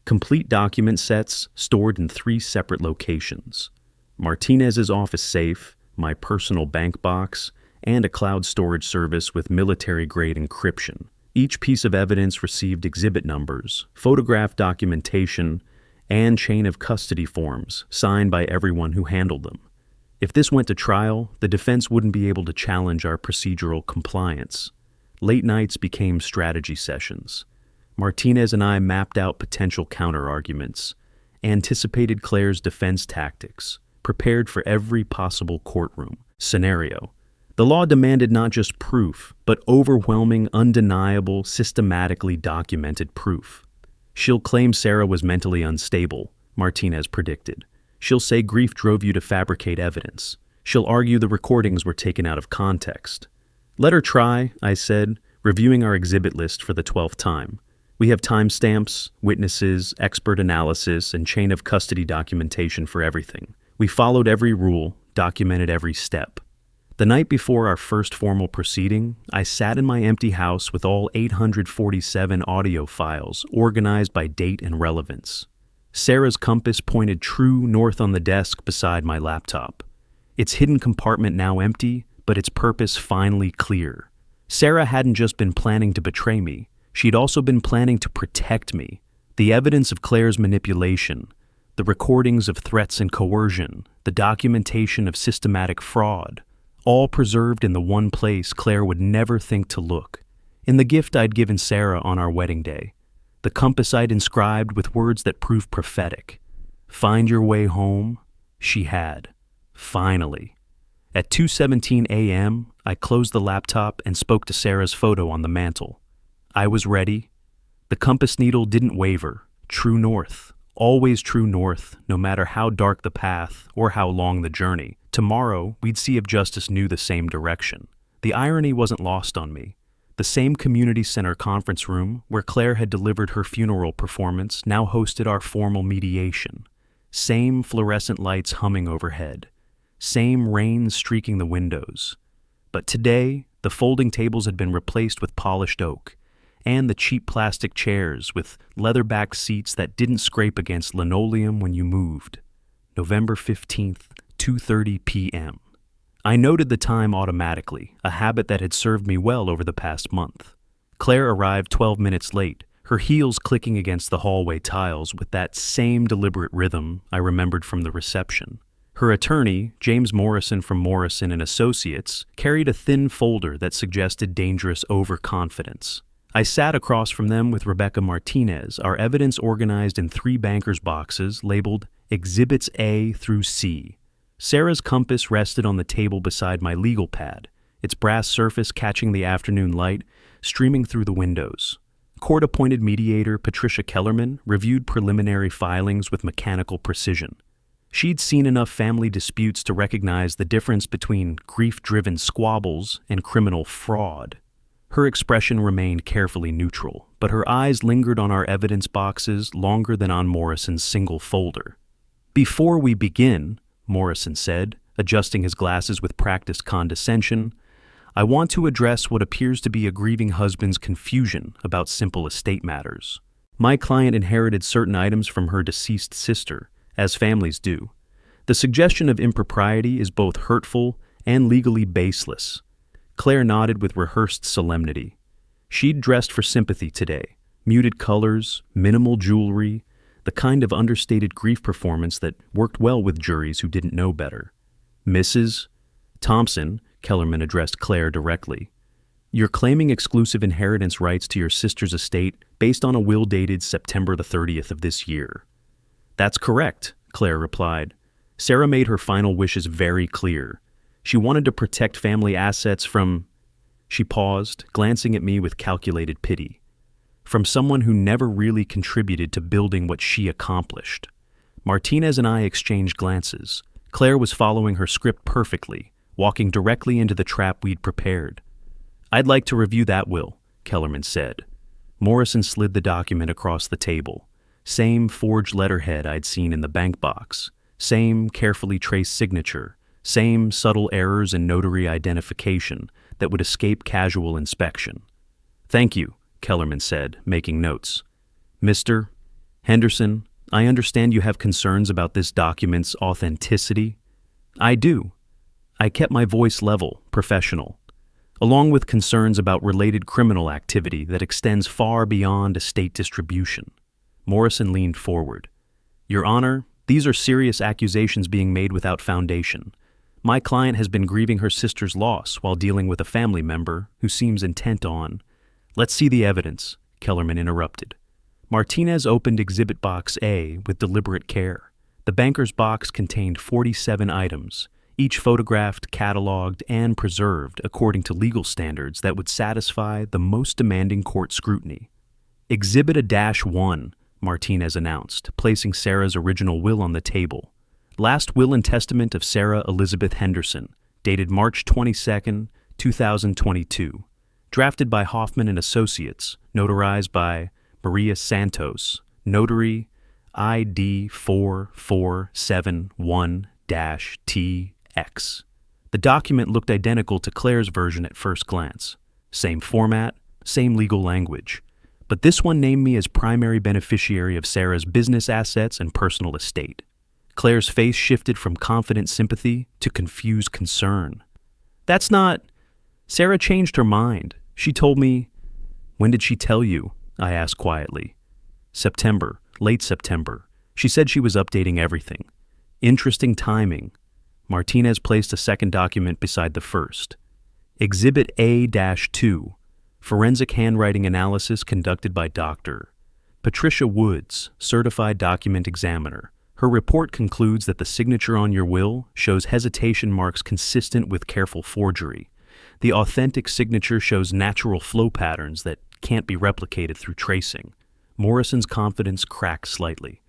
Complete document sets stored in 3 separate locations. Martinez's office safe, my personal bank box, and a cloud storage service with military-grade encryption. Each piece of evidence received exhibit numbers, photograph documentation, and chain of custody forms signed by everyone who handled them. If this went to trial, the defense wouldn't be able to challenge our procedural compliance. Late nights became strategy sessions. Martinez and I mapped out potential counter-arguments, anticipated Claire's defense tactics, prepared for every possible courtroom scenario. The law demanded not just proof, but overwhelming, undeniable, systematically documented proof. She'll claim Sarah was mentally unstable, Martinez predicted. She'll say grief drove you to fabricate evidence. She'll argue the recordings were taken out of context. Let her try, I said, reviewing our exhibit list for the 12th time. We have timestamps, witnesses, expert analysis, and chain of custody documentation for everything. We followed every rule, documented every step. The night before our first formal proceeding, I sat in my empty house with all 847 audio files organized by date and relevance. Sarah's compass pointed true north on the desk beside my laptop. Its hidden compartment now empty, but its purpose finally clear. Sarah hadn't just been planning to betray me. She'd also been planning to protect me. The evidence of Claire's manipulation, the recordings of threats and coercion, the documentation of systematic fraud, all preserved in the one place Claire would never think to look, in the gift I'd given Sarah on our wedding day. The compass I'd inscribed with words that proved prophetic. Find your way home, she had. Finally. At 2:17 a.m., I closed the laptop and spoke to Sarah's photo on the mantle. I was ready. The compass needle didn't waver. True north. Always true north, no matter how dark the path or how long the journey. Tomorrow, we'd see if justice knew the same direction. The irony wasn't lost on me. The same community center conference room where Claire had delivered her funeral performance now hosted our formal mediation. Same fluorescent lights humming overhead. Same rain streaking the windows. But today, the folding tables had been replaced with polished oak, and the cheap plastic chairs with leather-backed seats that didn't scrape against linoleum when you moved. November 15th, 2:30 p.m. I noted the time automatically, a habit that had served me well over the past month. Claire arrived 12 minutes late, her heels clicking against the hallway tiles with that same deliberate rhythm I remembered from the reception. Her attorney, James Morrison from Morrison and Associates, carried a thin folder that suggested dangerous overconfidence. I sat across from them with Rebecca Martinez, our evidence organized in 3 bankers' boxes labeled Exhibits A through C. Sarah's compass rested on the table beside my legal pad, its brass surface catching the afternoon light streaming through the windows. Court-appointed mediator Patricia Kellerman reviewed preliminary filings with mechanical precision. She'd seen enough family disputes to recognize the difference between grief-driven squabbles and criminal fraud. Her expression remained carefully neutral, but her eyes lingered on our evidence boxes longer than on Morrison's single folder. "Before we begin," Morrison said, adjusting his glasses with practiced condescension, "I want to address what appears to be a grieving husband's confusion about simple estate matters. My client inherited certain items from her deceased sister, as families do. The suggestion of impropriety is both hurtful and legally baseless." Claire nodded with rehearsed solemnity. She'd dressed for sympathy today. Muted colors, minimal jewelry, the kind of understated grief performance that worked well with juries who didn't know better. "Mrs. Thompson," Kellerman addressed Claire directly, "you're claiming exclusive inheritance rights to your sister's estate based on a will dated September the 30th of this year." "That's correct," Claire replied. Sarah made her final wishes very clear. She wanted to protect family assets from... She paused, glancing at me with calculated pity. "From someone who never really contributed to building what she accomplished." Martinez and I exchanged glances. Claire was following her script perfectly, walking directly into the trap we'd prepared. "I'd like to review that will," Kellerman said. Morrison slid the document across the table. Same forged letterhead I'd seen in the bank box. Same carefully traced signature. Same subtle errors in notary identification that would escape casual inspection. "Thank you," Kellerman said, making notes. "Mr. Henderson, I understand you have concerns about this document's authenticity." "I do." I kept my voice level, professional. "Along with concerns about related criminal activity that extends far beyond estate distribution." Morrison leaned forward. "Your Honor, these are serious accusations being made without foundation. My client has been grieving her sister's loss while dealing with a family member who seems intent on..." "Let's see the evidence," Kellerman interrupted. Martinez opened Exhibit Box A with deliberate care. The banker's box contained 47 items, each photographed, cataloged, and preserved according to legal standards that would satisfy the most demanding court scrutiny. "Exhibit A-1, Martinez announced, placing Sarah's original will on the table. "Last will and testament of Sarah Elizabeth Henderson, dated March 22, 2022. Drafted by Hoffman and Associates, notarized by Maria Santos, notary ID 4471-TX. The document looked identical to Claire's version at first glance. Same format, same legal language. But this one named me as primary beneficiary of Sarah's business assets and personal estate. Claire's face shifted from confident sympathy to confused concern. "That's not..." Sarah changed her mind. She told me... "When did she tell you?" I asked quietly. "September, late September. She said she was updating everything." "Interesting timing." Martinez placed a second document beside the first. Exhibit A-2, forensic handwriting analysis conducted by Dr. Patricia Woods, certified document examiner. Her report concludes that the signature on your will shows hesitation marks consistent with careful forgery. The authentic signature shows natural flow patterns that can't be replicated through tracing. Morrison's confidence cracked slightly.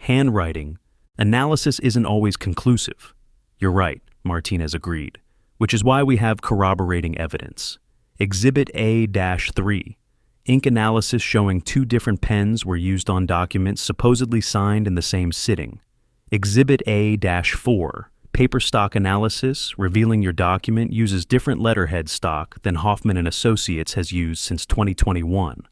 Handwriting. Analysis isn't always conclusive. You're right, Martinez agreed, which is why we have corroborating evidence. Exhibit A-3. Ink analysis showing 2 different pens were used on documents supposedly signed in the same sitting. Exhibit A-4. Paper stock analysis revealing your document uses different letterhead stock than Hoffman and Associates has used since 2021.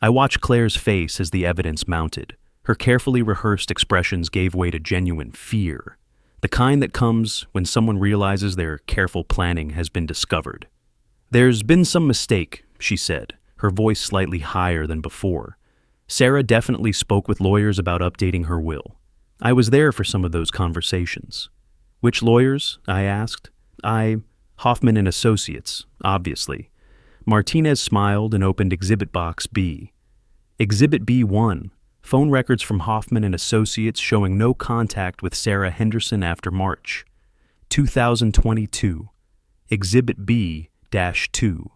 I watched Claire's face as the evidence mounted. Her carefully rehearsed expressions gave way to genuine fear, the kind that comes when someone realizes their careful planning has been discovered. "There's been some mistake," she said, her voice slightly higher than before. "Sarah definitely spoke with lawyers about updating her will. I was there for some of those conversations." "Which lawyers?" I asked. Hoffman and Associates, obviously." Martinez smiled and opened Exhibit Box B. Exhibit B1. Phone records from Hoffman and Associates showing no contact with Sarah Henderson after March 2022. Exhibit B-2.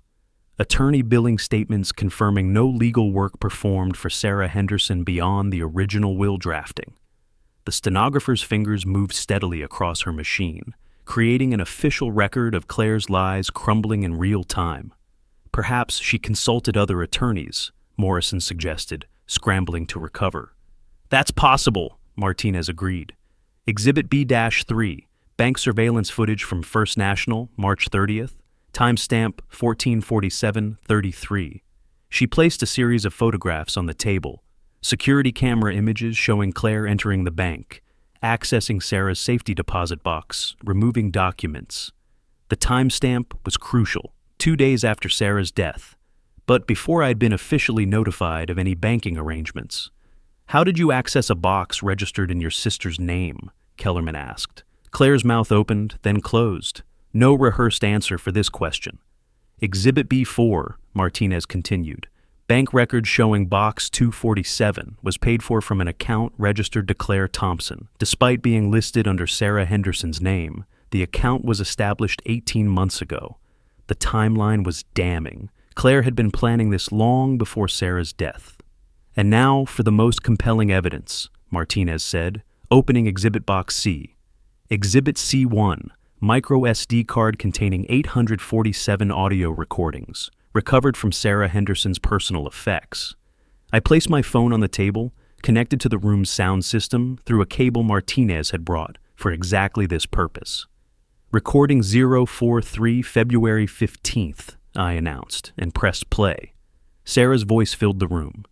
Attorney billing statements confirming no legal work performed for Sarah Henderson beyond the original will drafting. The stenographer's fingers moved steadily across her machine, creating an official record of Claire's lies crumbling in real time. Perhaps she consulted other attorneys, Morrison suggested, scrambling to recover. "That's possible," Martinez agreed. Exhibit B-3. Bank surveillance footage from First National, March 30th. Timestamp 1447:33. She placed a series of photographs on the table. Security camera images showing Claire entering the bank, accessing Sarah's safety deposit box, removing documents. The timestamp was crucial, 2 days after Sarah's death, but before I'd been officially notified of any banking arrangements. "How did you access a box registered in your sister's name?" Kellerman asked. Claire's mouth opened, then closed. No rehearsed answer for this question. Exhibit B4, Martinez continued. Bank records showing Box 247 was paid for from an account registered to Claire Thompson. Despite being listed under Sarah Henderson's name, the account was established 18 months ago. The timeline was damning. Claire had been planning this long before Sarah's death. "And now for the most compelling evidence," Martinez said, opening Exhibit Box C. Exhibit C1, micro SD card containing 847 audio recordings, recovered from Sarah Henderson's personal effects. I placed my phone on the table, connected to the room's sound system through a cable Martinez had brought for exactly this purpose. "Recording 043 February 15th, I announced, and pressed play. Sarah's voice filled the room.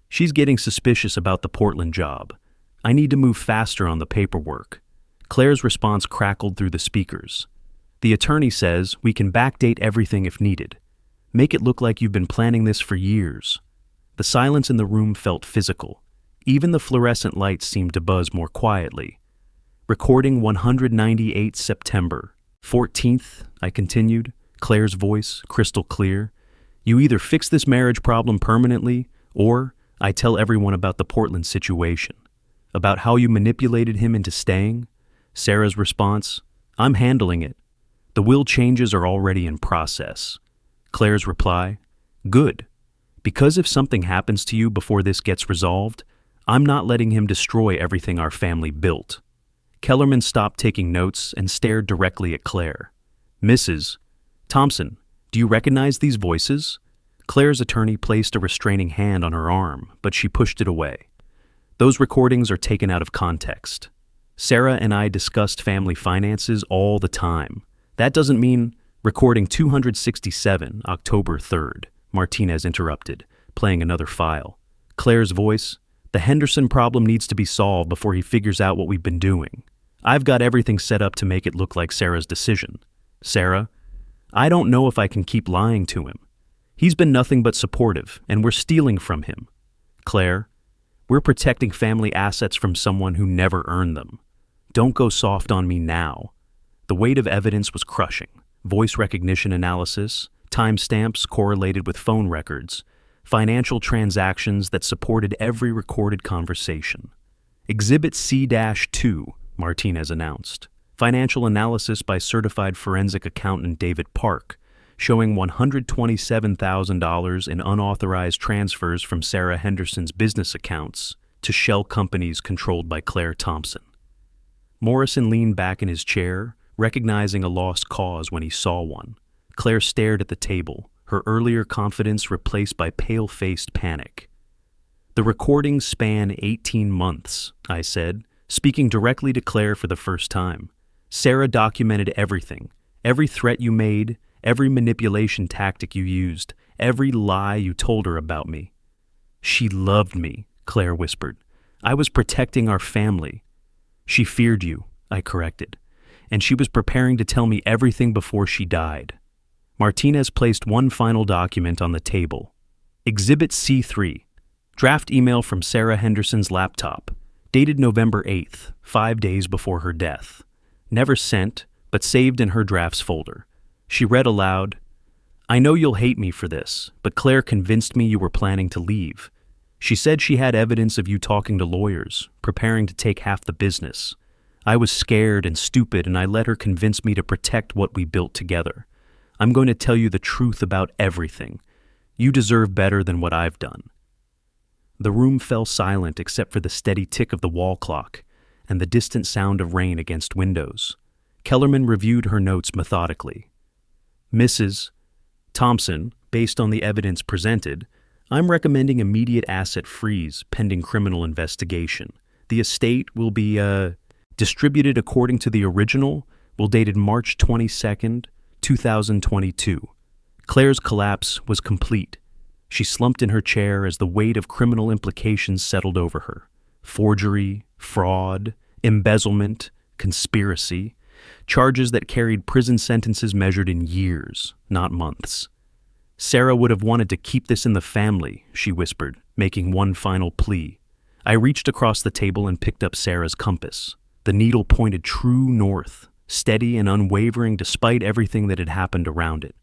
"She's getting suspicious about the Portland job. I need to move faster on the paperwork." Claire's response crackled through the speakers. "The attorney says we can backdate everything if needed. Make it look like you've been planning this for years." The silence in the room felt physical. Even the fluorescent lights seemed to buzz more quietly. "Recording 198 September 14th, I continued, Claire's voice crystal clear. "You either fix this marriage problem permanently, or I tell everyone about the Portland situation. About how you manipulated him into staying." Sarah's response, "I'm handling it. The will changes are already in process." Claire's reply, "Good. Because if something happens to you before this gets resolved, I'm not letting him destroy everything our family built." Kellerman stopped taking notes and stared directly at Claire. "Mrs. Thompson, do you recognize these voices?" Claire's attorney placed a restraining hand on her arm, but she pushed it away. "Those recordings are taken out of context. Sarah and I discussed family finances all the time. That doesn't mean..." "Recording 267, October 3rd, Martinez interrupted, playing another file. Claire's voice, "The Henderson problem needs to be solved before he figures out what we've been doing. I've got everything set up to make it look like Sarah's decision. Sarah, I don't know if I can keep lying to him. He's been nothing but supportive, and we're stealing from him. Claire, we're protecting family assets from someone who never earned them. Don't go soft on me now." The weight of evidence was crushing. Voice recognition analysis, timestamps correlated with phone records, financial transactions that supported every recorded conversation. Exhibit C-2, Martinez announced. Financial analysis by certified forensic accountant David Park, showing $127,000 in unauthorized transfers from Sarah Henderson's business accounts to shell companies controlled by Claire Thompson. Morrison leaned back in his chair, recognizing a lost cause when he saw one. Claire stared at the table, her earlier confidence replaced by pale-faced panic. "The recordings span 18 months, I said, speaking directly to Claire for the first time. Sarah documented everything, every threat you made, every manipulation tactic you used, every lie you told her about me." "She loved me," Claire whispered. "I was protecting our family." "She feared you," I corrected, "and she was preparing to tell me everything before she died." Martinez placed one final document on the table. Exhibit C3, draft email from Sarah Henderson's laptop, dated November 8th, 5 days before her death. Never sent, but saved in her drafts folder. She read aloud, "I know you'll hate me for this, but Claire convinced me you were planning to leave. She said she had evidence of you talking to lawyers, preparing to take half the business. I was scared and stupid, and I let her convince me to protect what we built together. I'm going to tell you the truth about everything. You deserve better than what I've done." The room fell silent except for the steady tick of the wall clock and the distant sound of rain against windows. Kellerman reviewed her notes methodically. "Mrs. Thompson, based on the evidence presented, I'm recommending immediate asset freeze pending criminal investigation. The estate will be distributed according to the original, dated March 22nd, 2022. Claire's collapse was complete. She slumped in her chair as the weight of criminal implications settled over her. Forgery, fraud, embezzlement, conspiracy, charges that carried prison sentences measured in years, not months. "Sarah would have wanted to keep this in the family," she whispered, making one final plea. I reached across the table and picked up Sarah's compass. The needle pointed true north, steady and unwavering despite everything that had happened around it.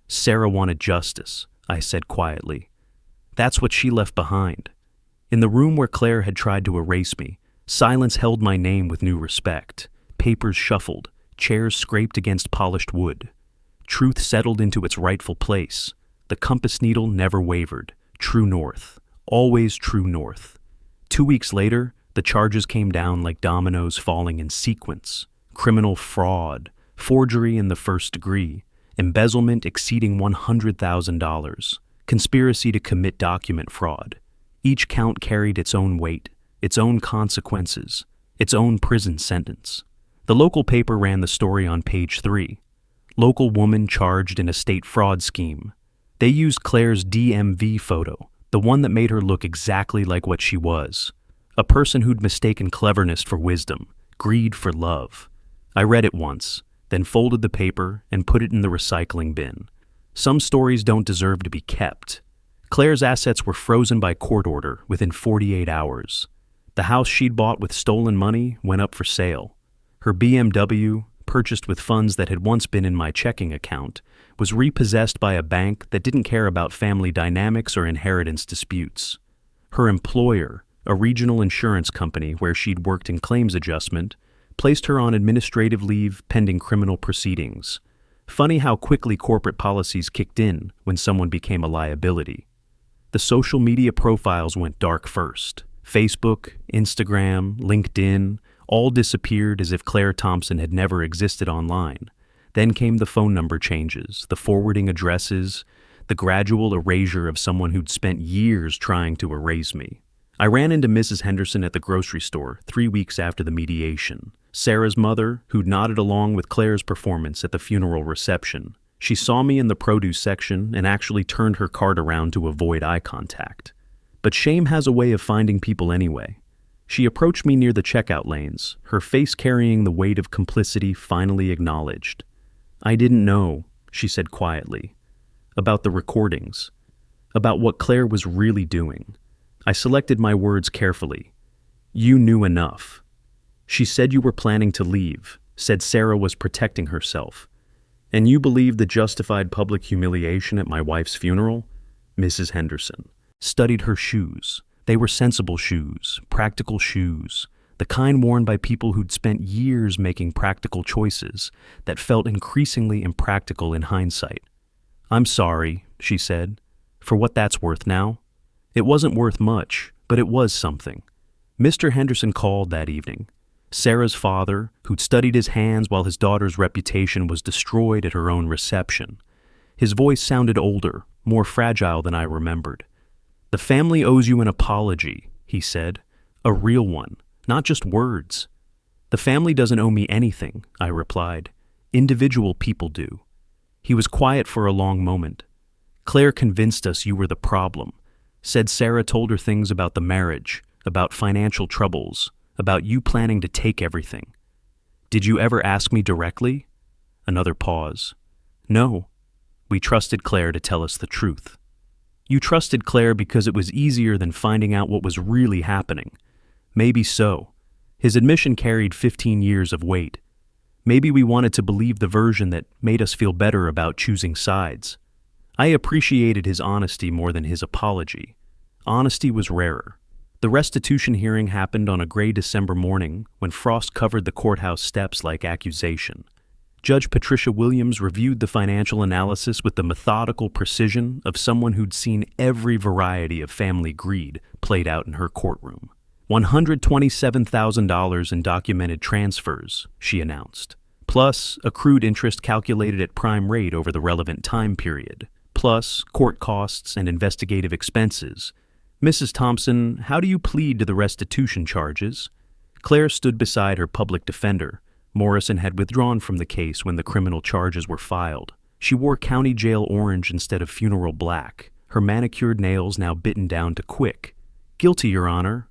"Sarah wanted justice," I said quietly. "That's what she left behind." In the room where Claire had tried to erase me, silence held my name with new respect. Papers shuffled, chairs scraped against polished wood. Truth settled into its rightful place. The compass needle never wavered. True north. Always true north. 2 weeks later, the charges came down like dominoes falling in sequence. Criminal fraud, forgery in the first degree, embezzlement exceeding $100,000, conspiracy to commit document fraud. Each count carried its own weight, its own consequences, its own prison sentence. The local paper ran the story on page 3. Local woman charged in estate fraud scheme. They used Claire's DMV photo, the one that made her look exactly like what she was. A person who'd mistaken cleverness for wisdom, greed for love. I read it once, then folded the paper and put it in the recycling bin. Some stories don't deserve to be kept. Claire's assets were frozen by court order within 48 hours. The house she'd bought with stolen money went up for sale. Her BMW, purchased with funds that had once been in my checking account, was repossessed by a bank that didn't care about family dynamics or inheritance disputes. Her employer, a regional insurance company where she'd worked in claims adjustment, placed her on administrative leave pending criminal proceedings. Funny how quickly corporate policies kicked in when someone became a liability. The social media profiles went dark first. Facebook, Instagram, LinkedIn, all disappeared as if Claire Thompson had never existed online. Then came the phone number changes, the forwarding addresses, the gradual erasure of someone who'd spent years trying to erase me. I ran into Mrs. Henderson at the grocery store 3 weeks after the mediation. Sarah's mother, who'd nodded along with Claire's performance at the funeral reception. She saw me in the produce section and actually turned her cart around to avoid eye contact. But shame has a way of finding people anyway. She approached me near the checkout lanes, her face carrying the weight of complicity finally acknowledged. "I didn't know," she said quietly, "about the recordings, about what Claire was really doing." I selected my words carefully. "You knew enough. She said you were planning to leave, said Sarah was protecting herself. And you believed the justified public humiliation at my wife's funeral?" Mrs. Henderson studied her shoes. They were sensible shoes, practical shoes, the kind worn by people who'd spent years making practical choices that felt increasingly impractical in hindsight. "I'm sorry," she said, "for what that's worth now. It wasn't worth much, but it was something. Mr. Henderson called that evening. Sarah's father, who'd studied his hands while his daughter's reputation was destroyed at her own reception. His voice sounded older, more fragile than I remembered. "The family owes you an apology," he said. "A real one, not just words." "The family doesn't owe me anything," I replied. "Individual people do." He was quiet for a long moment. "Claire convinced us you were the problem. Said Sarah told her things about the marriage, about financial troubles, about you planning to take everything." "Did you ever ask me directly?" Another pause. "No. We trusted Claire to tell us the truth." "You trusted Claire because it was easier than finding out what was really happening." Maybe so. His admission carried 15 years of weight. Maybe we wanted to believe the version that made us feel better about choosing sides. I appreciated his honesty more than his apology. Honesty was rarer. The restitution hearing happened on a gray December morning when frost covered the courthouse steps like accusation. Judge Patricia Williams reviewed the financial analysis with the methodical precision of someone who'd seen every variety of family greed played out in her courtroom. $127,000 in documented transfers, she announced, plus accrued interest calculated at prime rate over the relevant time period, plus court costs and investigative expenses. "Mrs. Thompson, how do you plead to the restitution charges?" Claire stood beside her public defender. Morrison had withdrawn from the case when the criminal charges were filed. She wore county jail orange instead of funeral black, her manicured nails now bitten down to quick. "Guilty, Your Honor."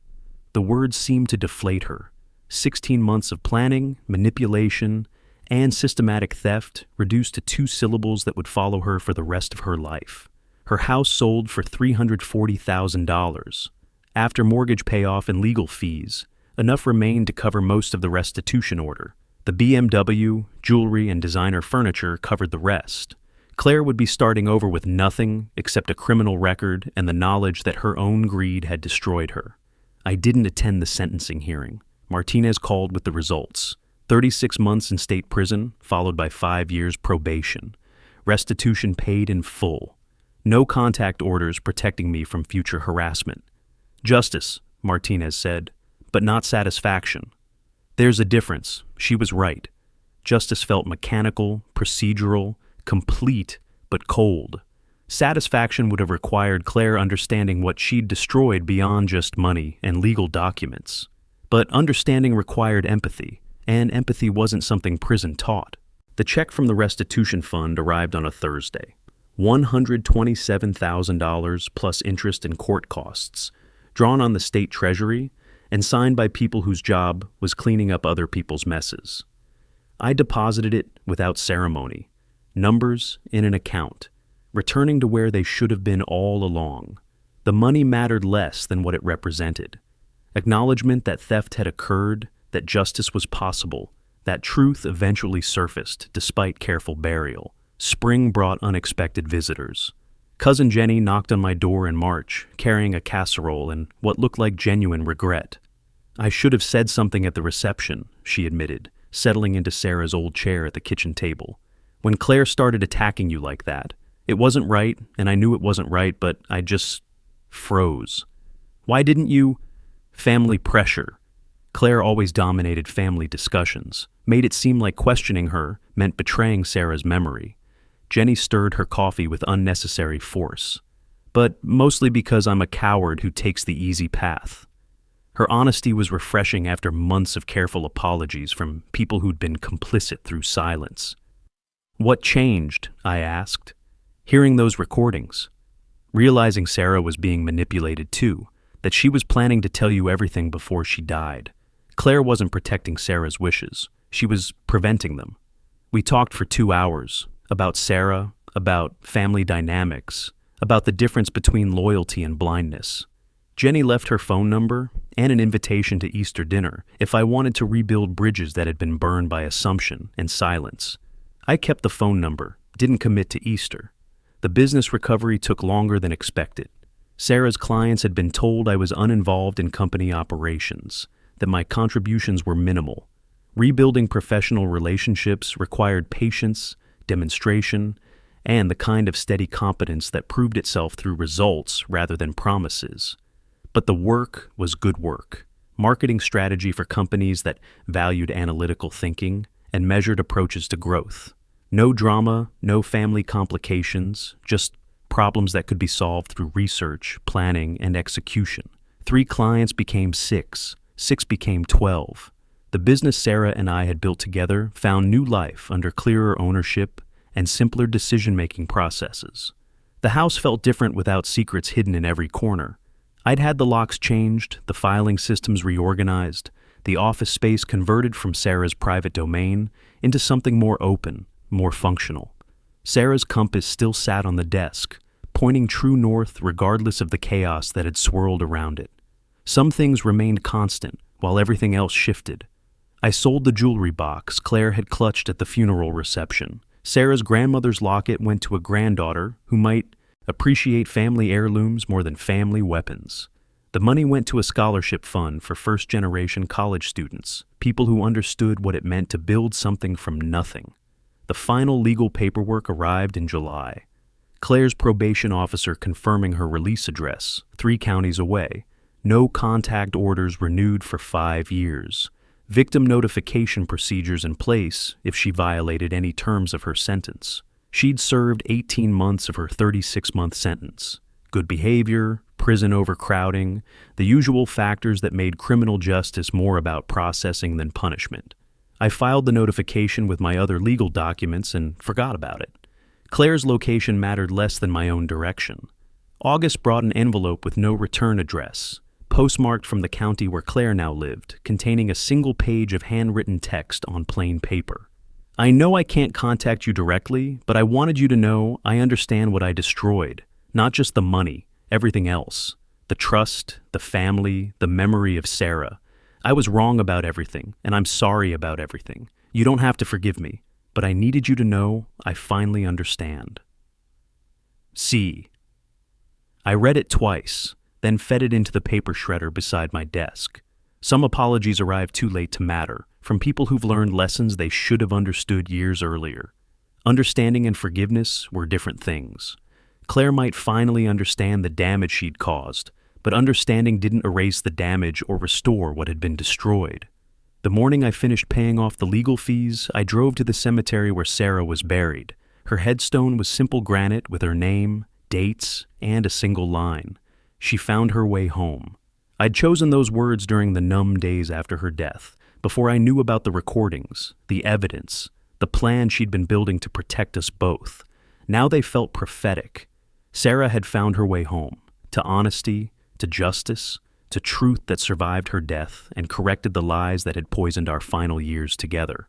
The words seemed to deflate her. 16 months of planning, manipulation, and systematic theft reduced to 2 syllables that would follow her for the rest of her life. Her house sold for $340,000. After mortgage payoff and legal fees, enough remained to cover most of the restitution order. The BMW, jewelry, and designer furniture covered the rest. Claire would be starting over with nothing except a criminal record and the knowledge that her own greed had destroyed her. I didn't attend the sentencing hearing. Martinez called with the results. 36 months in state prison, followed by 5 years probation. Restitution paid in full. No contact orders protecting me from future harassment. "Justice," Martinez said, "but not satisfaction." There's a difference. She was right. Justice felt mechanical, procedural, complete, but cold. Satisfaction would have required Claire understanding what she'd destroyed beyond just money and legal documents. But understanding required empathy, and empathy wasn't something prison taught. The check from the restitution fund arrived on a Thursday. $127,000 plus interest and court costs, drawn on the state treasury, and signed by people whose job was cleaning up other people's messes. I deposited it without ceremony, numbers in an account, returning to where they should have been all along. The money mattered less than what it represented. Acknowledgement that theft had occurred, that justice was possible, that truth eventually surfaced despite careful burial. Spring brought unexpected visitors. Cousin Jenny knocked on my door in March, carrying a casserole and what looked like genuine regret. "I should have said something at the reception," she admitted, settling into Sarah's old chair at the kitchen table. "When Claire started attacking you like that, it wasn't right, and I knew it wasn't right, but I just froze. Why didn't you?" Family pressure. Claire always dominated family discussions, made it seem like questioning her meant betraying Sarah's memory. Jenny stirred her coffee with unnecessary force. "But mostly because I'm a coward who takes the easy path." Her honesty was refreshing after months of careful apologies from people who'd been complicit through silence. "What changed?" I asked. Hearing those recordings. Realizing Sarah was being manipulated too, that she was planning to tell you everything before she died. Claire wasn't protecting Sarah's wishes. She was preventing them. We talked for 2 hours, about Sarah, about family dynamics, about the difference between loyalty and blindness. Jenny left her phone number and an invitation to Easter dinner if I wanted to rebuild bridges that had been burned by assumption and silence. I kept the phone number, didn't commit to Easter. The business recovery took longer than expected. Sarah's clients had been told I was uninvolved in company operations, that my contributions were minimal. Rebuilding professional relationships required patience, demonstration, and the kind of steady competence that proved itself through results rather than promises. But the work was good work. marketing strategy for companies that valued analytical thinking and measured approaches to growth. No drama, no family complications, just problems that could be solved through research, planning, and execution. 3 clients became 6, 6 became 12. The business Sarah and I had built together found new life under clearer ownership and simpler decision-making processes. The house felt different without secrets hidden in every corner. I'd had the locks changed, the filing systems reorganized, the office space converted from Sarah's private domain into something more open, more functional. Sarah's compass still sat on the desk, pointing true north regardless of the chaos that had swirled around it. Some things remained constant, while everything else shifted. I sold the jewelry box Claire had clutched at the funeral reception. Sarah's grandmother's locket went to a granddaughter who might appreciate family heirlooms more than family weapons. The money went to a scholarship fund for first-generation college students, people who understood what it meant to build something from nothing. The final legal paperwork arrived in July. Claire's probation officer confirming her release address, 3 counties away. No contact orders renewed for 5 years. Victim notification procedures in place if she violated any terms of her sentence. She'd served 18 months of her 36-month sentence. Good behavior, prison overcrowding, the usual factors that made criminal justice more about processing than punishment. I filed the notification with my other legal documents and forgot about it. Claire's location mattered less than my own direction. August brought an envelope with no return address, postmarked from the county where Claire now lived, containing a single page of handwritten text on plain paper. I know I can't contact you directly, but I wanted you to know I understand what I destroyed. Not just the money, everything else. The trust, the family, the memory of Sarah. I was wrong about everything, and I'm sorry about everything. You don't have to forgive me, but I needed you to know I finally understand. C. I read it twice, then fed it into the paper shredder beside my desk. Some apologies arrived too late to matter, from people who've learned lessons they should have understood years earlier. Understanding and forgiveness were different things. Claire might finally understand the damage she'd caused, but understanding didn't erase the damage or restore what had been destroyed. The morning I finished paying off the legal fees, I drove to the cemetery where Sarah was buried. Her headstone was simple granite with her name, dates, and a single line. She found her way home. I'd chosen those words during the numb days after her death, before I knew about the recordings, the evidence, the plan she'd been building to protect us both. Now they felt prophetic. Sarah had found her way home, to honesty, to justice, to truth that survived her death and corrected the lies that had poisoned our final years together.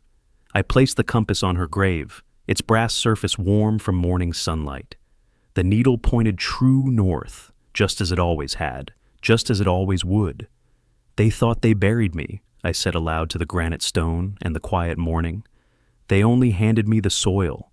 I placed the compass on her grave, its brass surface warm from morning sunlight. The needle pointed true north, just as it always had, just as it always would. They thought they buried me, I said aloud to the granite stone and the quiet morning. They only handed me the soil.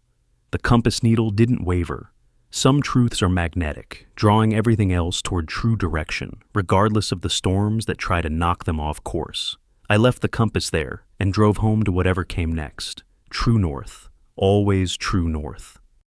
The compass needle didn't waver. Some truths are magnetic, drawing everything else toward true direction, regardless of the storms that try to knock them off course. I left the compass there and drove home to whatever came next. True north, always true north.